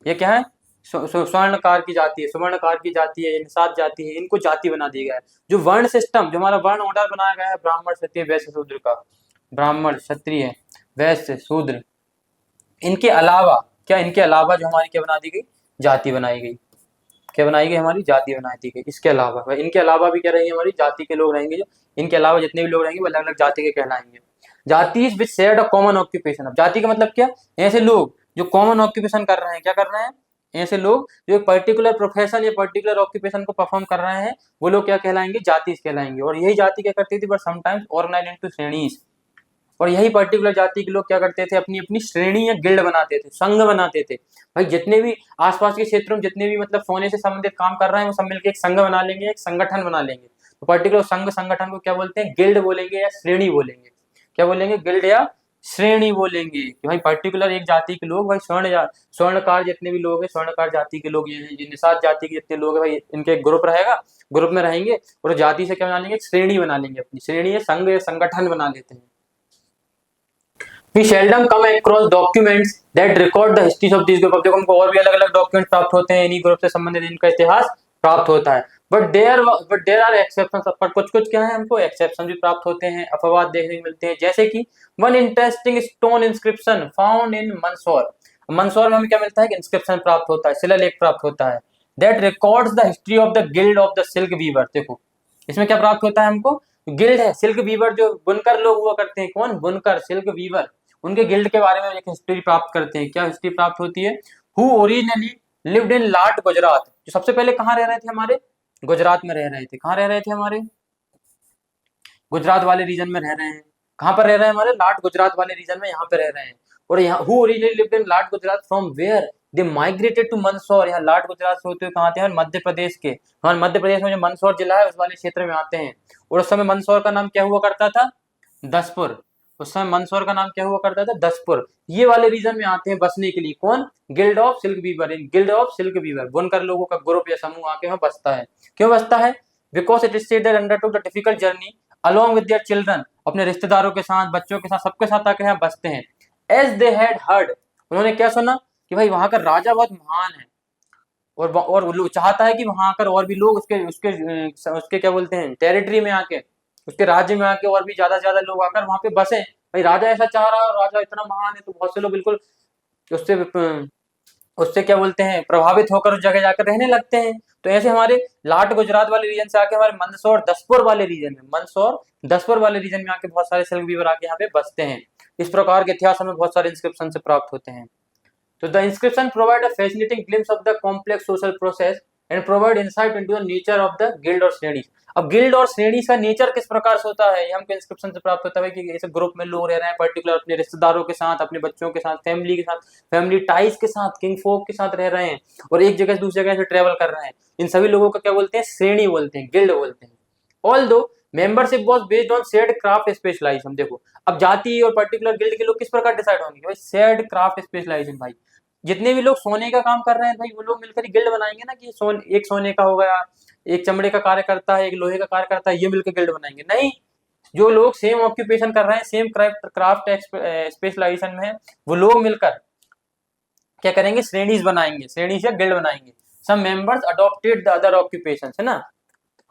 Speaker 1: ये क्या है, स्वर्णकार की जाति है, सुवर्णकार की जाति है, निषाद जाति है, इनको जाति बना दिया गया है। जो वर्ण सिस्टम, जो हमारा वर्ण ऑर्डर बनाया गया है ब्राह्मण क्षत्रिय वैश्य शूद्र का, ब्राह्मण क्षत्रिय वैश्य शूद्र, इनके अलावा क्या, इनके अलावा जो हमारी क्या बना दी गई, जाति बनाई गई, क्या बनाई गई, हमारी जाति बना दी गई। इसके अलावा इनके अलावा भी क्या रहेंगे, हमारी जाति के लोग रहेंगे, जो इनके अलावा जितने भी लोग रहेंगे वो अलग अलग जाति के कहलाएंगे। जाति विच शेयर्ड अ कॉमन ऑक्यूपेशन, अब जाति का मतलब क्या, ऐसे लोग जो कॉमन ऑक्यूपेशन कर रहे हैं, क्या कर रहे हैं, ऐसे लोग जो एक पर्टिकुलर प्रोफेशन या पर्टिकुलर ऑक्यूपेशन को परफॉर्म कर रहे हैं वो लोग क्या कहलाएंगे, जाति कहलाएंगे। और यही जाति क्या करती थी, बट समटाइम्स ऑर्गेनाइज्ड इनटू श्रेणीज, और यही पर्टिकुलर जाति के लोग क्या करते थे, अपनी अपनी श्रेणी या गिल्ड बनाते थे, संघ बनाते थे। भाई जितने भी आसपास के क्षेत्रों में जितने भी मतलब सोने से संबंधित काम कर रहे हैं वो सब मिलकर एक संघ बना लेंगे, एक संगठन बना लेंगे। तो पर्टिकुलर संघ संगठन को क्या बोलते हैं, गिल्ड बोलेंगे या श्रेणी बोलेंगे। क्या बोलेंगे, गिल्ड या श्रेणी बोलेंगे कि भाई पर्टिकुलर एक जाति के लोग, भाई स्वर्णकार जितने भी लोग हैं, स्वर्णकार जाति के लोग ये हैं, निषाद जाति के जितने लोग हैं भाई इनके ग्रुप रहेगा, ग्रुप में रहेंगे, और जाति से क्या बना लेंगे, श्रेणी बना लेंगे, अपनी श्रेणी या संघ या संगठन बना लेते हैं। We seldom come across documents that record the histories of these group, अब देखो हमको और भी अलग अलग डॉक्यूमेंट प्राप्त होते हैं इन्हीं ग्रुप से संबंधित, इनका इतिहास प्राप्त होता है, बट देयर आर एक्सेप्शंस, पर कुछ कुछ क्या है, हमको एक्सेप्शन भी प्राप्त होते हैं, अपवाद देखने को मिलते हैं। जैसे कि one interesting stone inscription found in Mandsaur, Mandsaur में हमें क्या मिलता है कि इंस्क्रिप्शन प्राप्त होता है, शिलालेख प्राप्त होता है, that records the history of the guild of the silk weaver. देखो इसमें क्या प्राप्त होता है हमको, गिल्ड है, सिल्क वीवर जो बुनकर लोग हुआ करते हैं, कौन, बुनकर, सिल्क वीवर, उनके गिल्ड के बारे में एक हिस्ट्री प्राप्त करते हैं। क्या हिस्ट्री प्राप्त होती है, who originally lived in Lat Gujarat, जो सबसे पहले कहाँ रह रहे थे, हमारे गुजरात में रह रहे थे। कहाँ रह रहे थे, हमारे गुजरात वाले रीजन में रह रहे हैं। कहाँ पर रह रहे हैं, हमारे लाट गुजरात वाले रीजन में यहाँ पे रह रहे हैं। और यहाँ who originally lived in Lat Gujarat from where they migrated to Mandsaur, यहाँ लाट गुजरात से होते हुए कहाँ आते हैं, मध्य प्रदेश के, हमारे मध्य प्रदेश में जो मंदसौर जिला है उस वाले क्षेत्र में आते हैं। और उस समय मंदसौर का नाम क्या हुआ करता था, दसपुर, उस समय मंदसौर का नाम क्या हुआ करता था, दसपुर। ये वाले रीजन में आते हैं बसने के लिए, कौन, गिल्ड ऑफ सिल्क वीवर, इन गिल्ड ऑफ सिल्क वीवर, बुनकर लोगों का ग्रुप या समूह आके वहां बसता है। क्यों बसता है, because it is said that undertook the difficult journey along with their children, अपने रिश्तेदारों के साथ, बच्चों के साथ, सबके साथ आके यहाँ बसते हैं। एज दे हैड हर्ड, उन्होंने क्या सुना कि भाई वहां का राजा बहुत महान है, और चाहता है कि वहां आकर और भी लोग उसके उसके उसके क्या बोलते हैं, टेरिटरी में आके, उसके राज्य में आके और भी ज्यादा से ज्यादा लोग आकर वहां पे बसे। भाई राजा ऐसा चाह रहा है, राजा इतना महान है, तो बहुत से लोग बिल्कुल उससे उससे क्या बोलते हैं, प्रभावित होकर उस जगह जाकर रहने लगते हैं। तो ऐसे हमारे लाट गुजरात वाले रीजन से आके हमारे मंदसौर दसपुर वाले रीजन में, मंदसौर दसपुर वाले रीजन में आके बहुत सारे सिल्क वीवर आके यहाँ पे बसते हैं। इस प्रकार के इतिहास हमें बहुत सारे इंस्क्रिप्शन से प्राप्त होते हैं। तो the inscription provide a fascinating glimpse of the complex social process and provide insight into the nature of the guild और श्रेणी। अब गिल्ड और श्रेणी का नेचर किस प्रकार से होता है, ये हमको इंस्क्रिप्शन से प्राप्त होता है कि ऐसे ग्रुप में लोग रह रहे हैं पर्टिकुलर अपने रिश्तेदारों के साथ, अपने बच्चों के साथ, फैमिली के साथ, फैमिली टाइज के साथ, किंग फोक के साथ रह रहे हैं और एक जगह से दूसरी जगह से ट्रेवल कर रहे हैं। इन सभी लोगों को क्या बोलते हैं, श्रेणी बोलते हैं, गिल्ड बोलते हैं। Although membership was based on shared craft specialisation. देखो अब जाति और पर्टिकुलर गिल्ड के लोग किस प्रकार डिसाइड होंगे, भाई शेयर्ड क्राफ्ट स्पेशलाइजेशन। भाई जितने भी लोग सोने का काम कर रहे हैं भाई वो लोग मिलकर गिल्ड बनाएंगे ना, कि एक सोने का हो गया, एक चमड़े का कार्य करता है, एक लोहे का कार्य करता है, ये मिलकर गिल्ड बनाएंगे। नहीं, जो लोग सेम ऑक्यूपेशन कर रहे हैं, सेम क्राफ्ट स्पेशलाइजेशन में है, वो लोग मिलकर क्या करेंगे, श्रेणीज बनाएंगे, श्रेणी से गिल्ड बनाएंगे। Some members adopted the other occupations, है ना,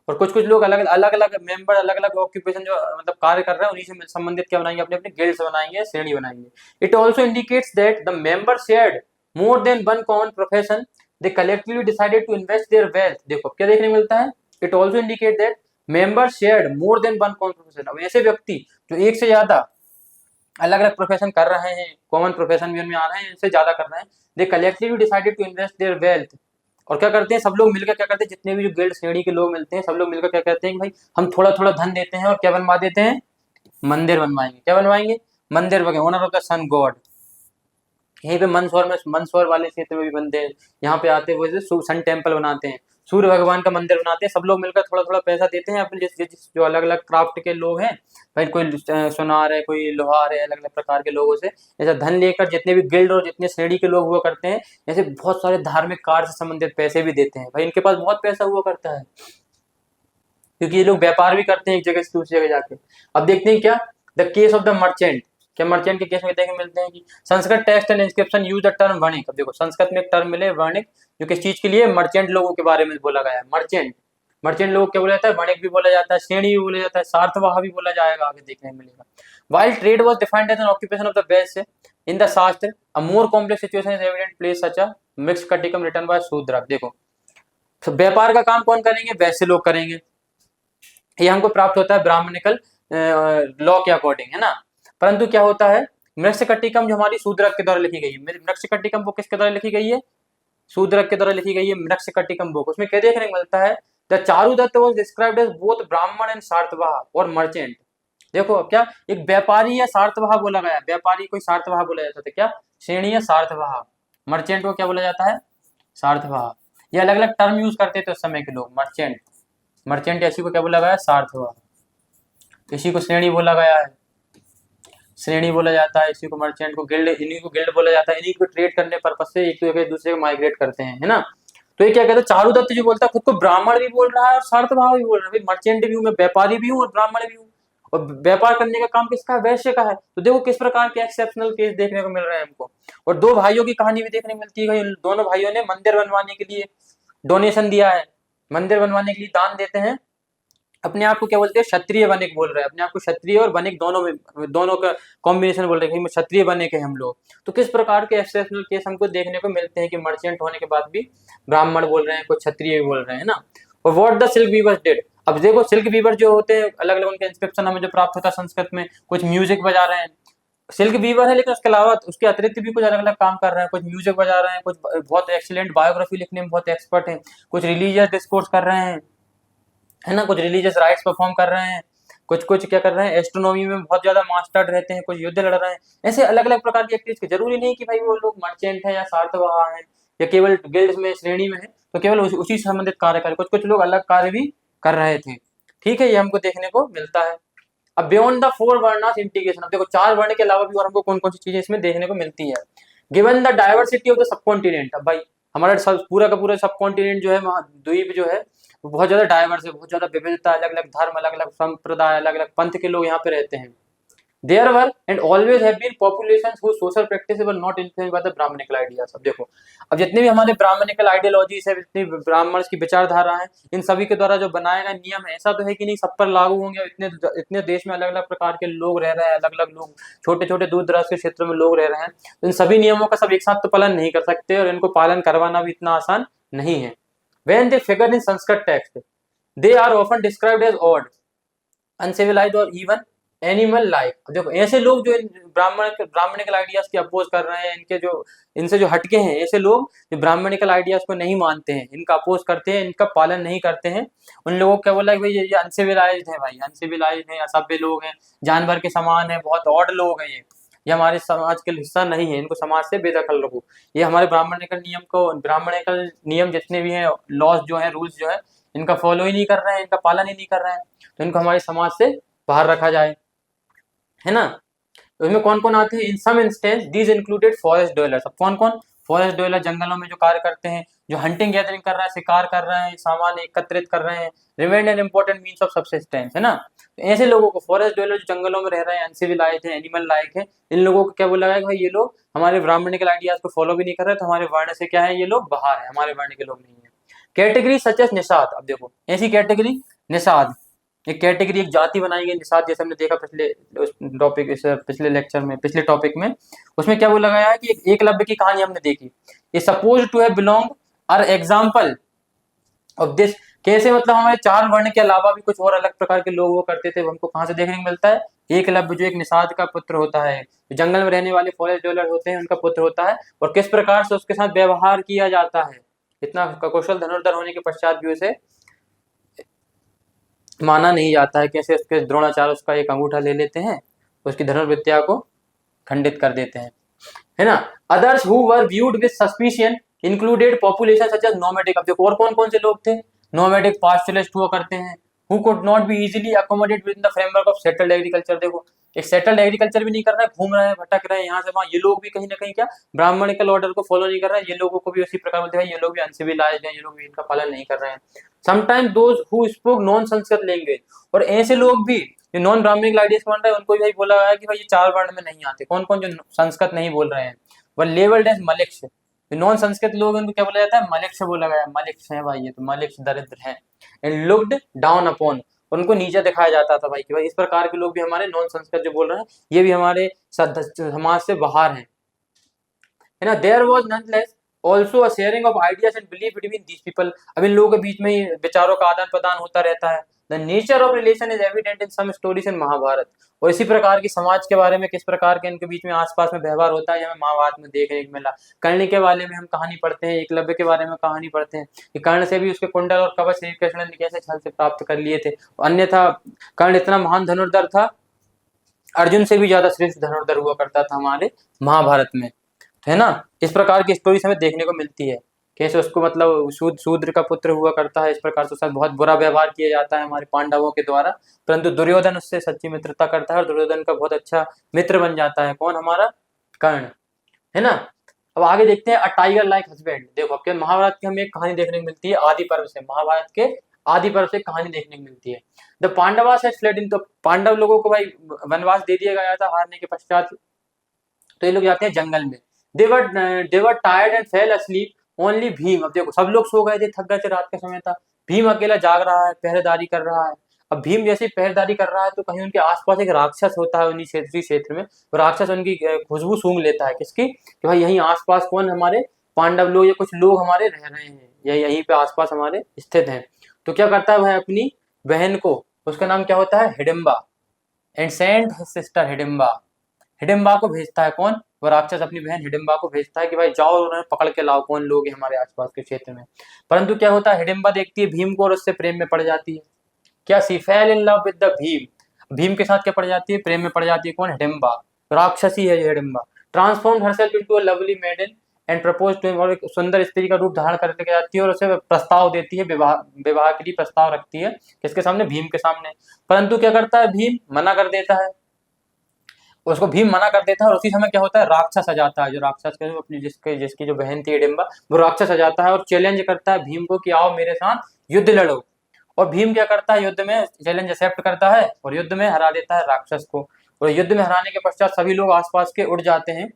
Speaker 1: और कुछ कुछ लोग अलग अलग मेंबर अलग अलग ऑक्यूपेशन जो मतलब कार्य कर रहे हैं उन्हीं से संबंधित क्या बनाएंगे, अपने अपने गिल्ड्स बनाएंगे, श्रेणी बनाएंगे। It also indicates that the member shared more than one common profession, they collectively decided to invest their wealth. देखो क्या देखने को मिलता है, it also indicate that member shared more than one common profession. अब ऐसे व्यक्ति जो एक से ज्यादा अलग अलग प्रोफेशन कर रहे हैं, कॉमन प्रोफेशन भी उनमें आ रहे हैं, इनसे ज्यादा कर रहे हैं, they collectively decided to invest their wealth. और क्या करते हैं, सब लोग मिलकर क्या करते हैं, जितने भी जो गिल्ड श्रेणी के लोग मिलते हैं सब लोग मिलकर क्या कहते हैं, भाई हम थोड़ा थोड़ा धन देते हैं और क्या बनवा देते हैं, मंदिर बनवाएंगे। क्या बनवाएंगे, मंदिर वगैरह, owner of the sun god. यहीं पे मंदसौर वाले क्षेत्र में भी बनते हैं, यहाँ पे आते हुए सन टेम्पल बनाते हैं, सूर्य भगवान का मंदिर बनाते हैं। सब लोग मिलकर थोड़ा थोड़ा पैसा देते हैं अपने जिस जो अलग अलग क्राफ्ट के लोग हैं, भाई कोई सुनार है, कोई लोहार है, अलग अलग प्रकार के लोगों से ऐसा धन लेकर जितने भी गिल्ड और जितने श्रेणी के लोग हुआ करते हैं, ऐसे बहुत सारे धार्मिक कार्य से संबंधित पैसे भी देते हैं। भाई इनके पास बहुत पैसा हुआ करता है, क्योंकि ये लोग व्यापार भी करते हैं एक जगह से दूसरी जगह जाके। अब देखते हैं क्या, the case of the merchant. क्या मर्चेंट के केस में देखने मिलते हैं कि Sanskrit text and inscription use the term vanik. अब देखो संस्कृत में एक टर्म मिले वणिक, जो किस चीज के लिए, मर्चेंट लोगों के बारे में बोला गया है। मर्चेंट लोग क्या बोला जाता है, वणिक भी बोला जाता है, श्रेणी भी बोला जाता है, सार्थवाह भी बोला जाएगा, आगे देखने मिलेगा। While trade was defined as an occupation of the vaishya in the shastra, a more complex situation is evident plays such a Mrichchhakatikam written by Shudraka. देखो व्यापार का काम कौन करेंगे, वैश्य लोग करेंगे। ये हमको प्राप्त होता है ब्राह्मणिकल लॉ के अकॉर्डिंग, है ना। परंतु क्या होता है, मृक्षकटिकम जो हमारी शूद्रक के द्वारा लिखी गई है, मृक्षकटिकम बुक किसके द्वारा लिखी गई है, शूद्रक के द्वारा लिखी गई है मृक्षकटिकम बुक। उसमें क्या देखने को मिलता है, the Charudatta was described as both Brahmin and Sarthavaha और मर्चेंट। देखो क्या, एक व्यापारी या सार्थवाह बोला गया, व्यापारी कोई सार्थवाह बोला जाता था, क्या श्रेणी या सार्थवाह, मर्चेंट को क्या बोला जाता है, सार्थवाह। ये अलग अलग टर्म यूज करते थे उस समय के लोग, मर्चेंट इसी को क्या बोला गया है, सार्थवाह, इसी को श्रेणी बोला गया है, श्रेणी बोला जाता है इसी को, मर्चेंट को गिल्ड, इन्हीं को गिल्ड बोला जाता है। इन्हीं को ट्रेड करने पर्पज से एक जगह दूसरे को माइग्रेट करते हैं, है ना। तो ये क्या कहते हैं, चारुदत्त जो बोलता है खुद को ब्राह्मण भी बोल रहा है और सार्थवाह भी बोल रहा है, भाई मर्चेंट भी हूँ मैं, व्यापारी भी हूँ और ब्राह्मण भी हूँ, और व्यापार करने का काम किसका है, वैश्य का है। तो देखो किस प्रकार के एक्सेप्शनल केस देखने को मिल रहे हैं हमको। और दो भाइयों की कहानी भी देखने को मिलती है, दोनों भाइयों ने मंदिर बनवाने के लिए डोनेशन दिया है, मंदिर बनवाने के लिए दान देते हैं। अपने आप को क्या बोलते हैं, क्षत्रिय वनिक बोल रहे हैं, अपने आप को क्षत्रिय और वनिक दोनों में, दोनों का कॉम्बिनेशन बोल रहे हैं, क्षत्रिय वनिक है हम लोग। तो किस प्रकार के एक्सेप्शनल केस हमको देखने को मिलते हैं कि मर्चेंट होने के बाद भी ब्राह्मण बोल रहे हैं, कुछ क्षत्रिय भी बोल रहे हैं ना। और what the silk weavers did. अब देखो सिल्क वीवर जो होते हैं अलग अलग उनके इंस्क्रिप्शन हमें जो प्राप्त होता है संस्कृत में, कुछ म्यूजिक बजा रहे हैं, सिल्क वीवर है, लेकिन उसके अलावा उसके अतिरिक्त भी कुछ अलग अलग काम कर रहे हैं, कुछ म्यूजिक बजा रहे हैं, कुछ बहुत एक्सीलेंट बायोग्राफी लिखने में बहुत एक्सपर्ट हैं, कुछ रिलीजियस डिस्कोर्स कर रहे हैं, है ना, कुछ रिलीजियस राइट्स परफॉर्म कर रहे हैं, कुछ कुछ क्या कर रहे हैं, एस्ट्रोनॉमी में बहुत ज्यादा मास्टर्ड रहते हैं, कुछ युद्ध लड़ रहे हैं। ऐसे अलग अलग प्रकार की एक्टिविटीज, जरूरी नहीं कि भाई वो लोग मर्चेंट है या सार्थवाह है या केवल गिल्ड्स में श्रेणी में है तो केवल उसी से संबंधित कार्य करें, कुछ कुछ लोग अलग कार्य भी कर रहे थे। ठीक है, ये हमको देखने को मिलता है। अब beyond the four varnas integration, अब देखो चार वर्ण के अलावा भी और हमको कौन कौन सी चीजें इसमें देखने को मिलती है। Given the diversity of the sub continent, अब भाई हमारा पूरा का पूरा सब कॉन्टिनेंट जो है, द्वीप जो है बहुत ज्यादा डाइवर्स है, बहुत ज्यादा विविधता, अलग अलग धर्म, अलग अलग संप्रदाय, अलग अलग पंथ के लोग यहाँ पे रहते हैं। There were and always have been populations whose social practices were not influenced by the Brahmanical ideas। अब देखो, अब जितने भी हमारे ब्राह्मणिकल आइडियोलॉजीज है, जितनी ब्राह्मण की विचारधारा है, इन सभी के द्वारा जो बनाए गए नियम है, ऐसा तो है कि नहीं सब पर लागू होंगे। इतने देश में अलग अलग प्रकार के लोग रह रहे हैं, अलग अलग लोग छोटे छोटे दूर दराज के क्षेत्रों में लोग रह रहे हैं, तो इन सभी नियमों का सब एक साथ तो पालन नहीं कर सकते और इनको पालन करवाना भी इतना आसान नहीं है। When they figure in Sanskrit text, they are often described as odd, uncivilized or even animal like. देखो ऐसे लोग जो ब्राह्मणिकल आइडियाज की अपोज कर रहे हैं, इनसे जो हटके हैं, ऐसे लोग जो ब्राह्मणिकल आइडियाज को नहीं मानते हैं, इनका अपोज करते हैं, इनका पालन नहीं करते हैं, उन लोगों को क्या बोला कि भाई ये अनसिविलाइज्ड है, भाई अनसिविलाइज्ड है, असभ्य लोग हैं, जानवर के समान है, बहुत ऑड लोग हैं, ये हमारे समाज के हिस्सा नहीं है, इनको समाज से बेदखल रखो। ये हमारे ब्राह्मणिकल नियम जितने भी हैं, लॉज जो है, रूल्स जो है, इनका फॉलो ही नहीं कर रहे हैं, इनका पालन ही नहीं कर रहे हैं, तो इनको हमारे समाज से बाहर रखा जाए, है ना। तो इसमें कौन कौन आते हैं? In some instance these included forest dwellers. अब कौन कौन? फॉरेस्ट ड्वेलर, जंगलों में जो कार्य करते हैं, जो हंटिंग गैदरिंग कर रहे हैं, शिकार कर रहे हैं, सामान एकत्रित कर रहे हैं, remained an important means of subsistence, है ना। तो ऐसे लोगों को, फॉरेस्ट ड्वेलर जो जंगलों में रह रहे हैं, अनसिविलाइज्ड है, एनिमल लाइक है, इन लोगों को क्या बोला गया कि भाई ये लोग हमारे ब्राह्मणिकल आइडियाज को फॉलो भी नहीं कर रहे, तो हमारे वर्ण से क्या है, ये लोग बाहर है, हमारे वर्ण के लोग नहीं है। Category such as Nishad. अब देखो ऐसी कैटेगरी निषाद, एक कैटेगरी, एक जाति बनाई गई निषाद, जैसे हमने देखा पिछले लेक्चर में, पिछले टॉपिक में, उसमें क्या बोला गया है कि एकलव्य की कहानी हमने देखी। ये suppose to have belong are example of this. कैसे? मतलब हमारे चार वर्ण के अलावा भी कुछ और अलग प्रकार के लोग वो करते थे, हमको कहाँ से देखने को मिलता है? एकलव्य जो एक निषाद का पुत्र होता है, जंगल में रहने वाले फॉरेस्ट ड्वेलर होते हैं, उनका पुत्र होता है, और किस प्रकार से उसके साथ व्यवहार किया जाता है। इतना कुशल धनुर्धर होने के पश्चात भी उसे माना नहीं जाता है। कैसे? उसके द्रोणाचार्य उसका एक अंगूठा ले लेते हैं, उसकी धनुर्विद्या को खंडित कर देते हैं, है ना। Others who were viewed with suspicion included population such as nomadic. अब देखो और कौन कौन से लोग थे? नोमैडिक पास्चुलिस्ट हुआ करते हैं, who could not be easily accommodate with the framework of settled agriculture. देखो एक सेटल्ड एग्रीकल्चर भी नहीं कर रहा है, घूम रहे हैं, भटक रहे हैं यहाँ से वहां, ये लोग भी कहीं ना कहीं क्या ब्राह्मणिकल ऑर्डर को फॉलो नहीं कर रहे हैं, ये लोगों को भी उसी प्रकार बोलते हैं ये लोग भी अनसिविलाइज्ड हैं, ये लोग भी इनका पालन नहीं कर रहे हैं। Sometime those who spoke non Sanskrit language, और ऐसे लोग भी जो नॉन ब्राह्मणिक आइडियाज मान रहे हैं, उनको भी बोला गया है कि भाई ये चार वर्ण में नहीं आते। कौन कौन? जो संस्कृत नहीं बोल रहे हैं, वह लेवल्ड एज मलिक्ष। नॉन संस्कृत लोग, उनको क्या बोला जाता है? मलिक्ष बोला गया है, मलिक्ष है भाई, ये तो मलिक्ष दरिद्र है। एंड लुक्ड डाउन अपॉन, उनको नीचे दिखाया जाता था भाई कि भाई इस प्रकार के लोग भी हमारे नॉन संस्कृत जो बोल रहे हैं, ये भी हमारे समाज से बाहर हैं, है ना। There was nonetheless also a sharing of ideas and belief between these people. अब इन लोगों के बीच में ही विचारों का आदान प्रदान होता रहता है। The nature of relation is evident in some stories in Mahabharata. और इसी प्रकार की समाज के बारे में, किस प्रकार के इनके बीच में आसपास में व्यवहार होता है, हमें महाभारत में देखने को मिला। कर्ण के बारे में हम कहानी पढ़ते हैं, एकलव्य के बारे में कहानी पढ़ते हैं कि कर्ण से भी उसके कुंडल और कवच श्री कृष्ण ने कैसे छल से प्राप्त कर लिए थे। अन्यथा कर्ण इतना महान धनुर्धर था, अर्जुन से भी ज्यादा श्रेष्ठ धनुर्धर हुआ करता था हमारे महाभारत में, है ना। इस प्रकार की स्टोरीज हमें देखने को मिलती है, कैसे उसको मतलब शूद्र का पुत्र हुआ करता है, इस प्रकार से उसके साथ बहुत बुरा व्यवहार किया जाता है हमारे पांडवों के द्वारा, परंतु दुर्योधन उससे सच्ची मित्रता करता है और दुर्योधन का बहुत अच्छा मित्र बन जाता है। कौन? हमारा कर्ण, है ना। अब आगे देखते हैं अ टाइगर लाइक हस्बैंड। देखो अब महाभारत की हमें एक कहानी देखने को मिलती है आदि पर्व से, महाभारत के आदि पर्व से कहानी देखने को मिलती है। द पांडवास हैड फ्लेड इन, तो पांडव लोगों को भाई वनवास दे दिया गया था हारने के पश्चात, तो ये लोग जाते हैं जंगल में। they were tired and fell asleep only Bhim. अब देखो सब लोग सो गए थे, थक गए थे, रात का समय था, भीम अकेला जाग रहा है, पहरेदारी कर रहा है। अब भीम जैसे पहरेदारी कर रहा है तो कहीं उनके आसपास एक राक्षस होता है, उन्हीं क्षेत्र में, तो राक्षस उनकी खुशबू सूंघ लेता है, किसकी? कि भाई यहीं आसपास कौन, हमारे पांडव लोग या कुछ लोग हमारे रह रहे हैं, या यहीं पे आसपास हमारे स्थित हैं। तो क्या करता है भाई, अपनी बहन को, उसका नाम क्या होता है? Hidimba, and sent sister Hidimba, Hidimba को भेजता है। कौन? वो राक्षस अपनी बहन हिडिम्बा को भेजता है कि भाई जाओ और उन्हें पकड़ के लाओ, कौन लोग हैं हमारे आसपास के क्षेत्र में। परंतु क्या होता है, हिडिम्बा देखती है भीम को और उससे प्रेम में पड़ जाती है। क्या? She fell in love with the Bhim, Bhim के साथ क्या पड़ जाती है? प्रेम में पड़ जाती है। कौन? हिडिम्बा, राक्षसी है ये Hidimba. Transform herself into a lovely maiden and propose to him, और एक सुंदर स्त्री का रूप धारण करके जाती है और उसे प्रस्ताव देती है, विवाह के लिए प्रस्ताव रखती है, किसके सामने? भीम के सामने। परंतु क्या करता है, भीम मना कर देता है, उसको भीम मना कर देता है। और उसी समय क्या होता है, राक्षस आ जाता है, जो राक्षस के अपनी जिसकी जो बहन थी हिडिम्बा, वो राक्षस आ जाता है और चैलेंज करता है भीम को कि आओ मेरे साथ युद्ध लड़ो। और भीम क्या करता है, युद्ध में चैलेंज एक्सेप्ट करता है और युद्ध में हरा देता है राक्षस को। और युद्ध में हराने के पश्चात सभी लोग आसपास के उठ जाते हैं,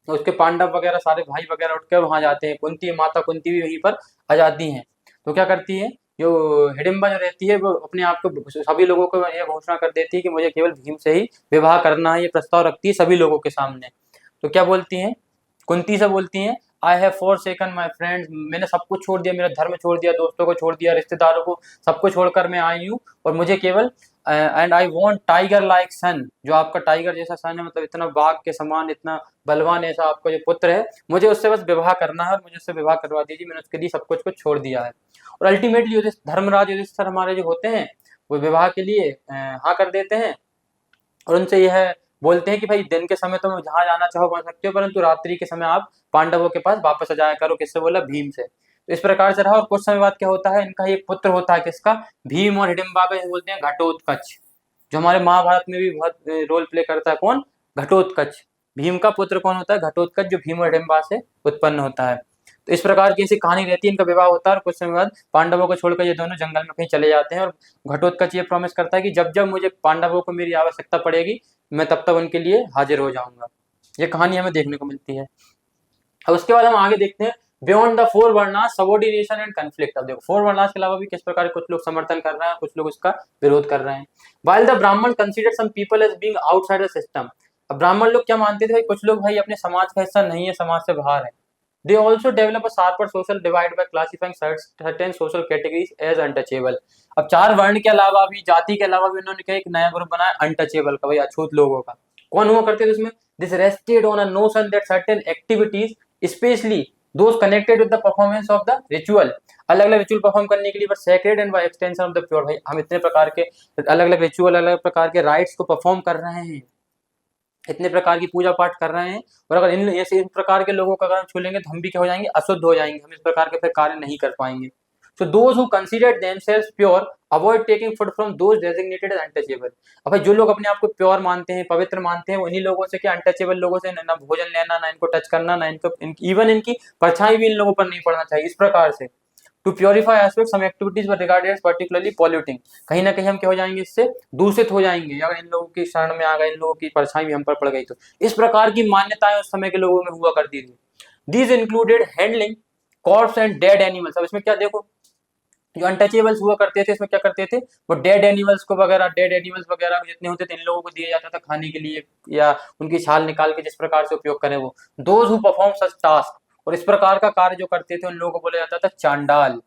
Speaker 1: तो उसके पांडव वगैरह सारे भाई वगैरह उठ कर वहां जाते हैं। कुंती, माता कुंती भी वहीं पर आ जाती हैं। तो क्या करती है, जो हिडिम्बा जो रहती है, वो अपने आप को सभी लोगों को यह घोषणा कर देती है कि मुझे केवल भीम से ही विवाह करना है, ये प्रस्ताव रखती है सभी लोगों के सामने। तो क्या बोलती हैं, कुंती से बोलती हैं, I have forsaken my friends, मैंने सब कुछ छोड़ दिया, मेरा धर्म छोड़ दिया, दोस्तों को छोड़ दिया, रिश्तेदारों को, सबको छोड़कर मैं आई हूँ, और मुझे केवल and I want tiger like son, जो आपका टाइगर जैसा सन है, मतलब इतना बाघ के समान, इतना बलवान ऐसा आपका जो पुत्र है, मुझे उससे बस विवाह करना है और मुझे उससे विवाह करवा दीजिए, मैंने उसके लिए सब कुछ को छोड़ दिया है। और अल्टीमेटली धर्मराज युधिष्ठिर हमारे जो होते हैं वो विवाह के लिए हाँ कर देते हैं और उनसे यह बोलते हैं कि भाई दिन के समय तुम जहाँ जाना चाहो पहुंच सकते हो, परंतु रात्रि के समय आप पांडवों के पास वापस आ जाया करो। किससे बोला? भीम से। तो इस प्रकार से रहा और कुछ समय बाद क्या होता है, इनका एक पुत्र होता है, किसका? भीम और हिडिंबा का, बोलते हैं घटोत्कच, जो हमारे महाभारत में भी बहुत रोल प्ले करता है। कौन? घटोत्कच। भीम का पुत्र कौन होता है? घटोत्कच, जो भीम और हिडिंबा से उत्पन्न होता है। तो इस प्रकार की ऐसी कहानी रहती है, इनका विवाह होता है और कुछ समय बाद पांडवों को छोड़कर ये दोनों जंगल में कहीं चले जाते हैं और घटोत्कच ये प्रॉमिस करता है कि जब जब मुझे पांडवों को मेरी आवश्यकता पड़ेगी मैं तब तक उनके लिए हाजिर हो जाऊंगा। ये कहानी हमें देखने को मिलती है। अब उसके बाद हम आगे देखते हैं beyond the four varnas subordination and conflict. अब देखो फोर वर्णास के अलावा भी किस प्रकार कुछ लोग समर्थन कर रहे हैं, कुछ लोग उसका विरोध कर रहे हैं। While the Brahmin consider some people as being outside the system. अब ब्राह्मण लोग क्या मानते थे? भाई कुछ लोग भाई अपने समाज का हिस्सा नहीं है, समाज से बाहर है। They also develop a sharper social divide by classifying certain social categories as untouchable। अब चार वर्ण के अलावा भी, जाति के अलावा भी उन्होंने क्या एक नया ग्रुप बनाया अनटचेबल का, भाई अछूत लोगों का। कौन हुआ करते थे उसमें? This rested on a notion that certain activities especially those connected with the performance of the ritual, अलग अलग रिचुअल परफॉर्म करने के लिए बस sacred and by extension of the pure. भाई हम इतने प्रकार के अलग अलग रिचुअल, अलग अलग प्रकार के राइट्स को परफॉर्म कर रहे हैं, इतने प्रकार की पूजा पाठ कर रहे हैं, और अगर इन ऐसे इस प्रकार के लोगों का अगर हम छू लेंगे तो हम भी क्या हो जाएंगे? अशुद्ध हो जाएंगे, हम इस प्रकार के फिर कार्य नहीं कर पाएंगे। So those who consider themselves pure avoid taking food from those designated as untouchable. अब जो लोग अपने आप को प्योर मानते हैं, पवित्र मानते हैं, उन्हीं लोगों से क्या, अनटचेबल लोगों से ना भोजन लेना, ना इनको टच करना, ना इनको इवन इनकी परछाई भी इन लोगों पर नहीं पड़ना चाहिए। इस प्रकार से to purify aspect some activities were regarded as particularly polluting. कहीं ना कहीं हम क्या हो जाएंगे? इससे दूषित हो जाएंगे अगर इन लोगों की शरण में आ गए, इन लोगों की परछाई भी हम पर पड़ गई तो। इस प्रकार की मान्यताएं उस समय के लोगों में हुआ करती थी। These included handling corps and dead animals. अब इसमें क्या देखो, जो अनटचेबल्स हुआ करते थे इसमें क्या करते थे, वो डेड एनिमल्स को वगैरह, डेड एनिमल्स वगैरह जितने होते थे इन लोगों को दिया जाता था खाने के लिए, या उनकी छाल निकाल के जिस प्रकार से उपयोग करें वो। Those who perform such task, और इस प्रकार का कार्य जो करते थे उन लोगों को बोला जाता था चांडाल।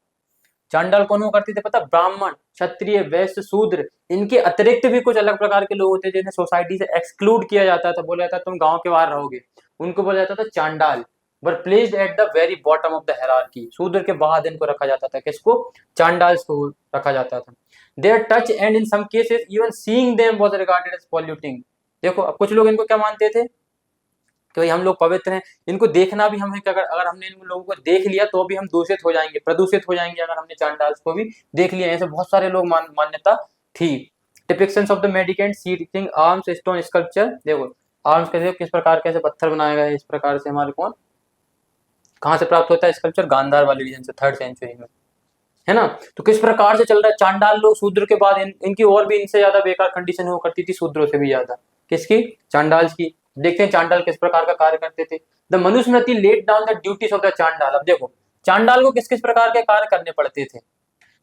Speaker 1: चांडाल कौन हुआ करते थे पता? ब्राह्मण, क्षत्रिय, वैश्य, शूद्र, इनके अतिरिक्त भी कुछ अलग प्रकार के लोग होते थे जिन्हें सोसाइटी से एक्सक्लूड किया जाता था, बोला जाता तुम गांव के बाहर रहोगे, उनको बोला जाता था चांडाल। Were placed at the very bottom of the hierarchy. शूद्र के बाद इनको रखा जाता था, किसको? चांडाल्स को रखा जाता था। Their touch and in some cases even seeing them was regarded as polluting. देखो अब कुछ लोग इनको क्या मानते थे कि भाई हम लोग पवित्र हैं, इनको देखना भी हमें, अगर हमने इन लोगों को देख लिया तो भी हम दूषित हो जाएंगे, प्रदूषित हो जाएंगे अगर हमने चांडाल्स को भी देख लिया। ऐसे बहुत सारे लोग मान्यता थी। Depictions of the mendicant seeking alms stone sculpture. देखो आर्म्स कैसे, किस प्रकार कैसे पत्थर बनाया गया है, इस प्रकार से हमारे कौन, कहाँ से प्राप्त होता है स्कल्पचर? गांधार वाले रीजन से, 3rd सेंचुरी में, है ना। तो किस प्रकार से चल रहा है, चांडाल लोग शूद्र के बाद इनकी और भी इनसे ज्यादा बेकार कंडीशन हुआ करती थी, शूद्रों से भी ज्यादा। किसकी? चांडाल्स की। देखते हैं चांडाल किस प्रकार का कार्य करते थे। The Manusmriti laid down the duties of the Chandal. अब देखो चांडाल को किस किस प्रकार के कार्य करने पड़ते थे।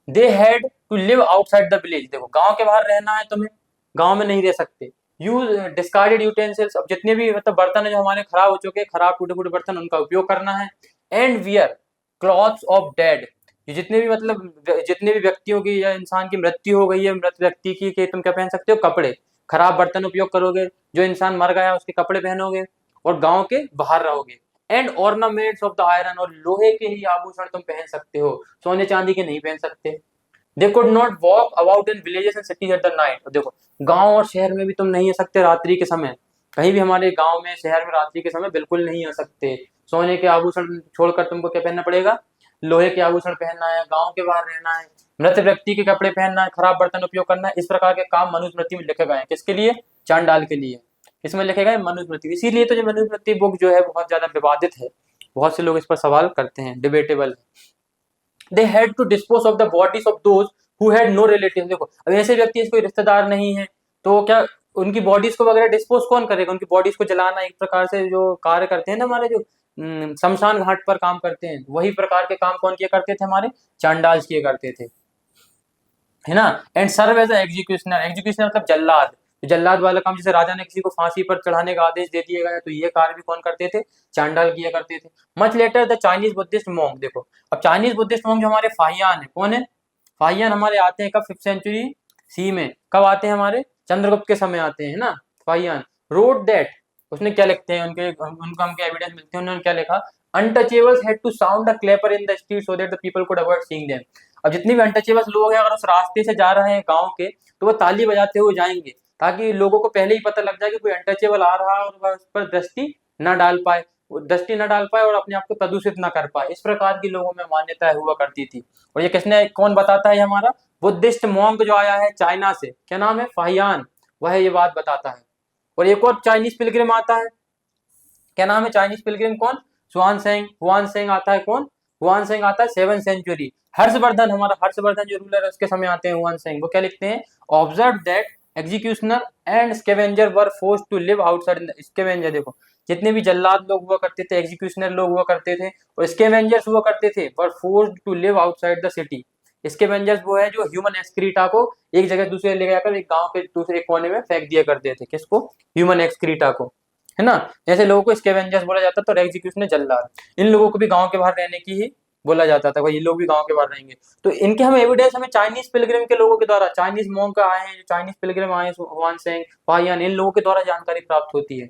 Speaker 1: They had to live outside the village. देखो गांव के बाहर रहना है तुम्हें, गांव में नहीं रह सकते। Use discarded utensils. अब जितने भी मतलब बर्तन है जो हमारे खराब हो चुके हैं, खराब टूटे फूटे बर्तन, उनका उपयोग करना है। And wear clothes of dead. ये जितने भी मतलब जितने भी व्यक्तियों की या इंसान की मृत्यु हो गई है, मृत व्यक्ति की, कि तुम क्या पहन सकते हो? कपड़े। खराब बर्तन उपयोग करोगे, जो इंसान मर गया उसके कपड़े पहनोगे, और गांव के बाहर रहोगे। And ornaments of the iron. और लोहे के ही आभूषण तुम पहन सकते हो, सोने चांदी के नहीं पहन सकते। They could not walk about in villages and cities at the night. देखो गांव और शहर में भी तुम नहीं आ सकते रात्रि के समय, कहीं भी हमारे गांव में शहर में रात्रि के समय बिल्कुल नहीं आ सकते। सोने के आभूषण छोड़कर तुमको क्या पहनना पड़ेगा? लोहे के आभूषण पहनना है, गांव के बाहर रहना है, मृत व्यक्ति के कपड़े पहनना है, खराब बर्तन उपयोग करना है। इस प्रकार के काम मनुस्मृति में लिखे गए हैं। किसके लिए? चांडाल के लिए। इसमें लिखे गए मनुस्मृति। इसीलिए तो जो मनुस्मृति बुक जो है बहुत ज्यादा विवादित है, बहुत से लोग इस पर सवाल करते हैं, डिबेटेबल है। They had to dispose of the bodies of those who had no relative. देखो अब ऐसे व्यक्ति कोई रिश्तेदार नहीं है तो क्या उनकी बॉडीज को वगैरह डिस्पोज कौन करेगा? उनकी बॉडीज को जलाना, एक प्रकार से जो कार्य करते हैं ना हमारे जो शमशान घाट पर काम करते हैं, वही प्रकार के काम कौन किया करते थे? हमारे चांडाल्स किया करते थे, है ना। And serve as executioner. Executioner मतलब जल्लाद। जल्लाद वाला काम, जैसे राजा ने किसी को फांसी पर चढ़ाने का आदेश दे दिया गया तो ये कार्य भी कौन करते थे? चांडाल किया करते थे। Much later the Chinese Buddhist monk. देखो अब चाइनीज बुद्धिस्ट मॉन्क जो हमारे फाहियान है, कौन है? फाहियान हमारे आते हैं कब? 5th सेंचुरी सी में कब आते हैं हमारे, चंद्रगुप्त के समय आते हैं ना। फाहियान रोड दैट, उसने क्या लिखते हैं, उनको हमके एविडेंस मिलते हैं, उन्होंने क्या लिखा, untouchables had to sound a clapper in the street so that the people could avoid seeing them. अब जितने भी अनटचेबल्स लोग हैं अगर उस रास्ते से जा रहे हैं गांव के, तो वो ताली बजाते हुए जाएंगे ताकि लोगों को पहले ही पता लग जाए कि कोई अनटचेबल आ रहा है और वह उस पर दृष्टि न डाल पाए, और अपने आप को प्रदूषित न कर पाए। इस प्रकार की लोगों में मान्यता हुआ करती थी। और ये किसने, कौन बताता है, ये हमारा बुद्धिस्ट मॉन्क जो आया है चाइना से, क्या नाम है, फाहियान, वह ये बात बताता है। और एक और चाइनीज पिलग्रिम आता है, क्या नाम है चाइनीज पिलग्रिम, कौन, हुआन सेंग आता है, कौन, हुआन सेंग आता है 7th सेंचुरी। हर्षवर्धन, हमारा हर्षवर्धन जो रूलर है उसके समय आते हैं हुआन सेंग, वो क्या लिखते हैं, observe that executioner and scavenger were forced to live outside. Scavenger देखो, जितने भी जल्लाद लोग हुआ करते थे, एग्जीक्यूशनर लोग हुआ करते थे और स्केवेंजर्स हुआ करते थे, were forced to live outside the city. Scavengers वो है जो ह्यूमन एक्सक्रीटा को एक जगह दूसरे ले जाकर एक गांव के दूसरे कोने में फेंक दिया करते थे, किसको, ह्यूमन एक्सक्रीटा को, है ना। ऐसे लोगों को स्कैवेंजर्स बोला जाता था और एग्जीक्यूशनर जल्लाद। इन लोगों को भी गांव के बाहर रहने की ही बोला जाता था, भाई ये लोग भी गांव के बाहर रहेंगे। तो इनके हमें एविडेंस हमें चाइनीज पिलग्रिम के लोगों के द्वारा, चाइनीज मॉन्क आए हैं, चाइनीज पिलग्रिम आए हैं, हुआन सेंग, फाहियान, इन लोगों के द्वारा जानकारी प्राप्त होती है।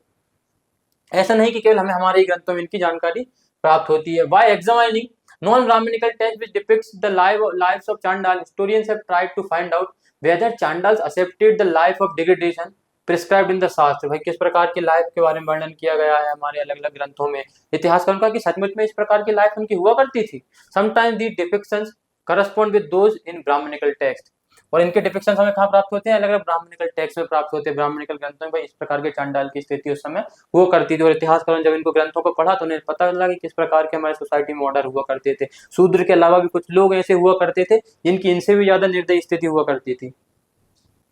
Speaker 1: ऐसा नहीं कि केवल हमें हमारे ग्रंथों में इनकी जानकारी प्राप्त होती है। By examining non Brahmanical text which depicts the lives of Chandal, historians have tried to find out whether Chandals accepted the life of degradation prescribed in the शास्त्र। भाई किस प्रकार की लाइफ के बारे में वर्णन किया गया है हमारे अलग अलग ग्रंथों में, इतिहासकारों का, कि सचमुच में इस प्रकार की लाइफ उनकी हुआ करती थी। Sometimes the depictions correspond with those in Brahmanical text, और इनके डिपिक्शंस हमें कहाँ प्राप्त होते हैं, अलग अलग ब्राह्मणिकल टेक्स्ट में प्राप्त होते हैं, ब्राह्मणिकल ग्रंथों में। भाई इस प्रकार के चांडाल की स्थिति उस समय हुआ करती थी, और इतिहासकारों जब इनको ग्रंथों को पढ़ा तो उन्हें पता लगा कि किस प्रकार के हमारे सोसाइटी में ऑर्डर हुआ करते थे। शूद्र के अलावा भी कुछ लोग ऐसे हुआ करते थे जिनकी इनसे भी ज्यादा निर्दयी स्थिति हुआ करती थी।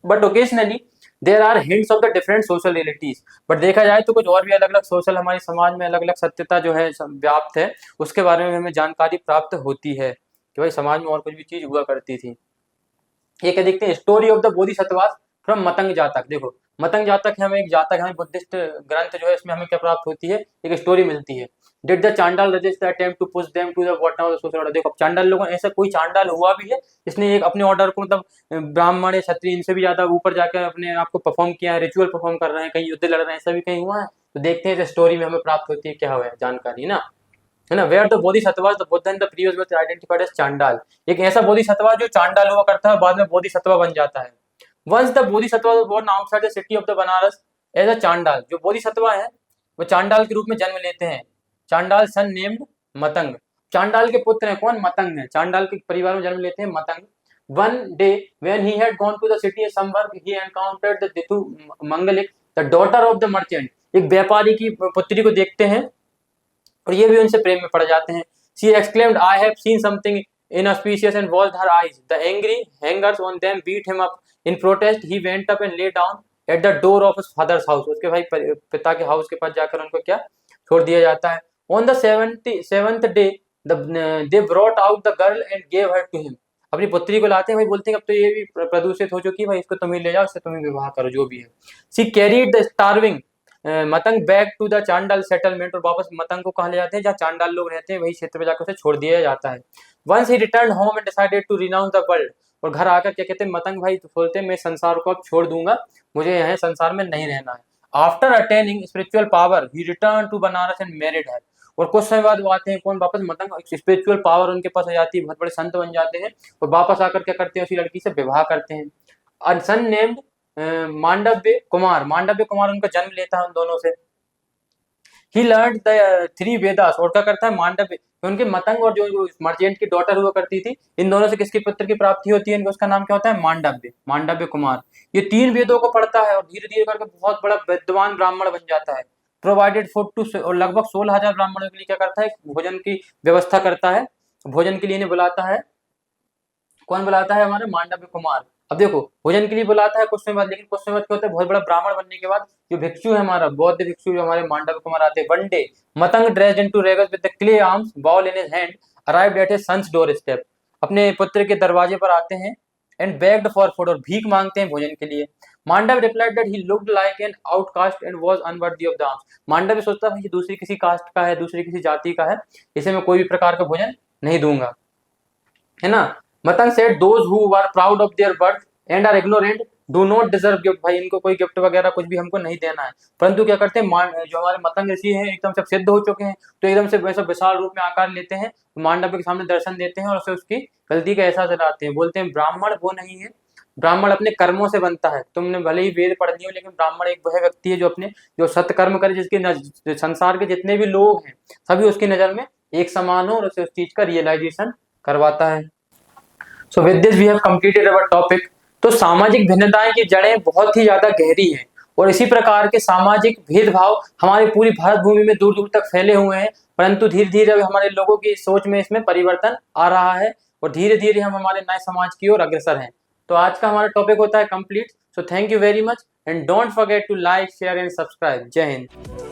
Speaker 1: But occasionally there are hints of the different social realities, but देखा जाए तो कुछ और भी अलग अलग सोशल, हमारे समाज में अलग अलग सत्यता जो है व्याप्त है, उसके बारे में हमें जानकारी प्राप्त होती है कि भाई समाज में और कुछ भी चीज हुआ करती थी। ये क्या देखते हैं, story of the bodhisattvas from Matanga Jataka. देखो मतंग जातक है, हमें एक जातक, हमें बुद्धिस्ट ग्रंथ जो है इसमें हमें क्या प्राप्त होती है, एक स्टोरी मिलती है। Did the Chandal resist the attempt to push them to the bottom of the social order. देखो चांडाल लोगों, ऐसा कोई चांडाल हुआ भी है जिसने एक अपने ऑर्डर को, मतलब ब्राह्मण या क्षत्रिय इनसे भी ज्यादा ऊपर जाकर अपने आप को परफॉर्म किया है, रिचुअल परफॉर्म कर रहे हैं, कहीं युद्ध लड़ रहे हैं, ऐसा भी कहीं हुआ है? तो देखते हैं स्टोरी में हमें प्राप्त होती है क्या हुआ है जानकारी ना, है ना। Where the Bodhisattva the Buddha and the previous was identified as Chandal. एक ऐसा बोधिसत्वा जो चांडाल हुआ करता है बाद में बोधिसत्वा बन जाता है। Once the Bodhisattva was born outside the city of the Banaras as a Chandal. जो बोधिसत्वा है वो चांडाल के रूप में जन्म लेते हैं। चांडाल सन नेम्ड मतंग, चांडाल के पुत्र हैं कौन, मतंग है, चांडाल के परिवार में जन्म लेते हैं Matanga. One day when he had gone to the city some work he encountered the Dittha Mangalika the daughter of the merchant. एक व्यापारी की पुत्री को देखते हैं और ये भी उनसे प्रेम में पड़ जाते हैं। She exclaimed, I have seen something inauspicious and washed her eyes. The angry hangers on them beat him up. In protest, he went up and lay down at the door of his father's house. उसके भाई पिता के हाउस के पास जाकर उनको क्या छोड़ दिया जाता है। On the 77th day, they brought out the girl and gave her to him. अपनी पुत्री को लाते हैं, भाई बोलते हैं अब तो ये भी प्रदूषित हो चुकी है, भाई इसको तुम ही ले जाओ, इससे तुम ही विवाह करो जो भी है। She carried the starving Matanga back to the Chandal settlement, और वापस मतंग को कहा ले जाते हैं जहाँ चांडाल लोग रहते हैं, वही क्षेत्र में जाकर उसे छोड़ दिया जाता है। Once he return home and decided to renounce the world, और घर आकर क्या कहते हैं मतंग भाई तो बोलते हैं मैं संसार को अब छोड़ दूंगा, मुझे यहाँ संसार में नहीं रहना है। After attaining spiritual power he return to Banaras and married her, और कुछ समय बाद वो आते हैं कौन वापस मतंग, स्पिरिचुअल पावर उनके पास आ जाती है, बहुत बड़े संत बन जाते हैं, और वापस आकर क्या करते हैं उसी लड़की से विवाह करते हैं। सन नेम्ड मांडव्य कुमार, मांडव्य कुमार उनका जन्म लेता है उन दोनों से। ही लर्न द 3 वेदास, और क्या करता है मांडव्य, उनके मतंग और जो मर्चेंट की डॉटर हुआ करती थी, इन दोनों से किसकी पुत्र की प्राप्ति होती है, इनका उसका नाम क्या होता है, मांडव्य, मांडव्य कुमार। ये 3 वेदों को पढ़ता है और धीरे धीरे करके बहुत बड़ा विद्वान ब्राह्मण बन जाता है। प्रोवाइडेड फूड टू, और लगभग 16,000 ब्राह्मणों के लिए क्या करता है, भोजन की व्यवस्था करता है, भोजन के लिए इन्हें बुलाता है। कौन बुलाता है, हमारा मांडव्य कुमार। अब देखो भोजन के लिए बुलाता है कुछ समय बाद, लेकिन कुछ समय बाद क्या होता है, बहुत बड़ा ब्राह्मण बनने के बाद जो भिक्षु है हमारा, बौद्ध भिक्षु जो हमारे मांडव्य कुमार आते हैं। One day Matanga dressed into rags with the clay alms bowl in his hand arrived at his sons door step. अपने पुत्र के दरवाजे पर आते हैं एंड बेग्ड फॉर फूड, और भीख मांगते हैं भोजन के लिए। Mandav replied that he looked like an outcast and was unworthy of the arms. Mandav सोचता है ये दूसरी किसी कास्ट का है, दूसरी किसी जाति का है, इसे मैं कोई भी प्रकार का भोजन नहीं दूंगा, है ना। Matanga said those who were proud of their birth and are ignorant do not deserve gift, भाई इनको कोई गिफ्ट वगैरह कुछ भी हमको नहीं देना है, परंतु क्या करते हैं जो हमारे मतंग ऋषि हैं एकदम से सिद्ध हो चुके हैं, तो एकदम से वैसा विशाल रूप में आकार लेते हैं, मांडव के सामने दर्शन देते हैं और उसे उसकी गलती का एहसास दिलाते हैं, बोलते हैं ब्राह्मण वो नहीं है, ब्राह्मण अपने कर्मों से बनता है, तुमने भले ही वेद पढ़ लियो लेकिन ब्राह्मण एक वह व्यक्ति है जो अपने जो सत्कर्म करे, जिसके संसार के जितने भी लोग हैं सभी उसकी नजर में एक समान हो और उसे उस चीज का रियलाइजेशन करवाता है। So with this we have completed our topic. तो सामाजिक भिन्नताएं की जड़ें बहुत ही ज्यादा गहरी हैं और इसी प्रकार के सामाजिक भेदभाव हमारी पूरी भारत भूमि में दूर दूर तक फैले हुए हैं, परंतु धीरे धीरे अब हमारे लोगों की सोच में इसमें परिवर्तन आ रहा है और धीरे धीरे हम हमारे नए समाज की ओर अग्रसर हैं। तो आज का हमारा टॉपिक होता है complete. So thank you very much and don't forget to like share and subscribe. जय हिंद।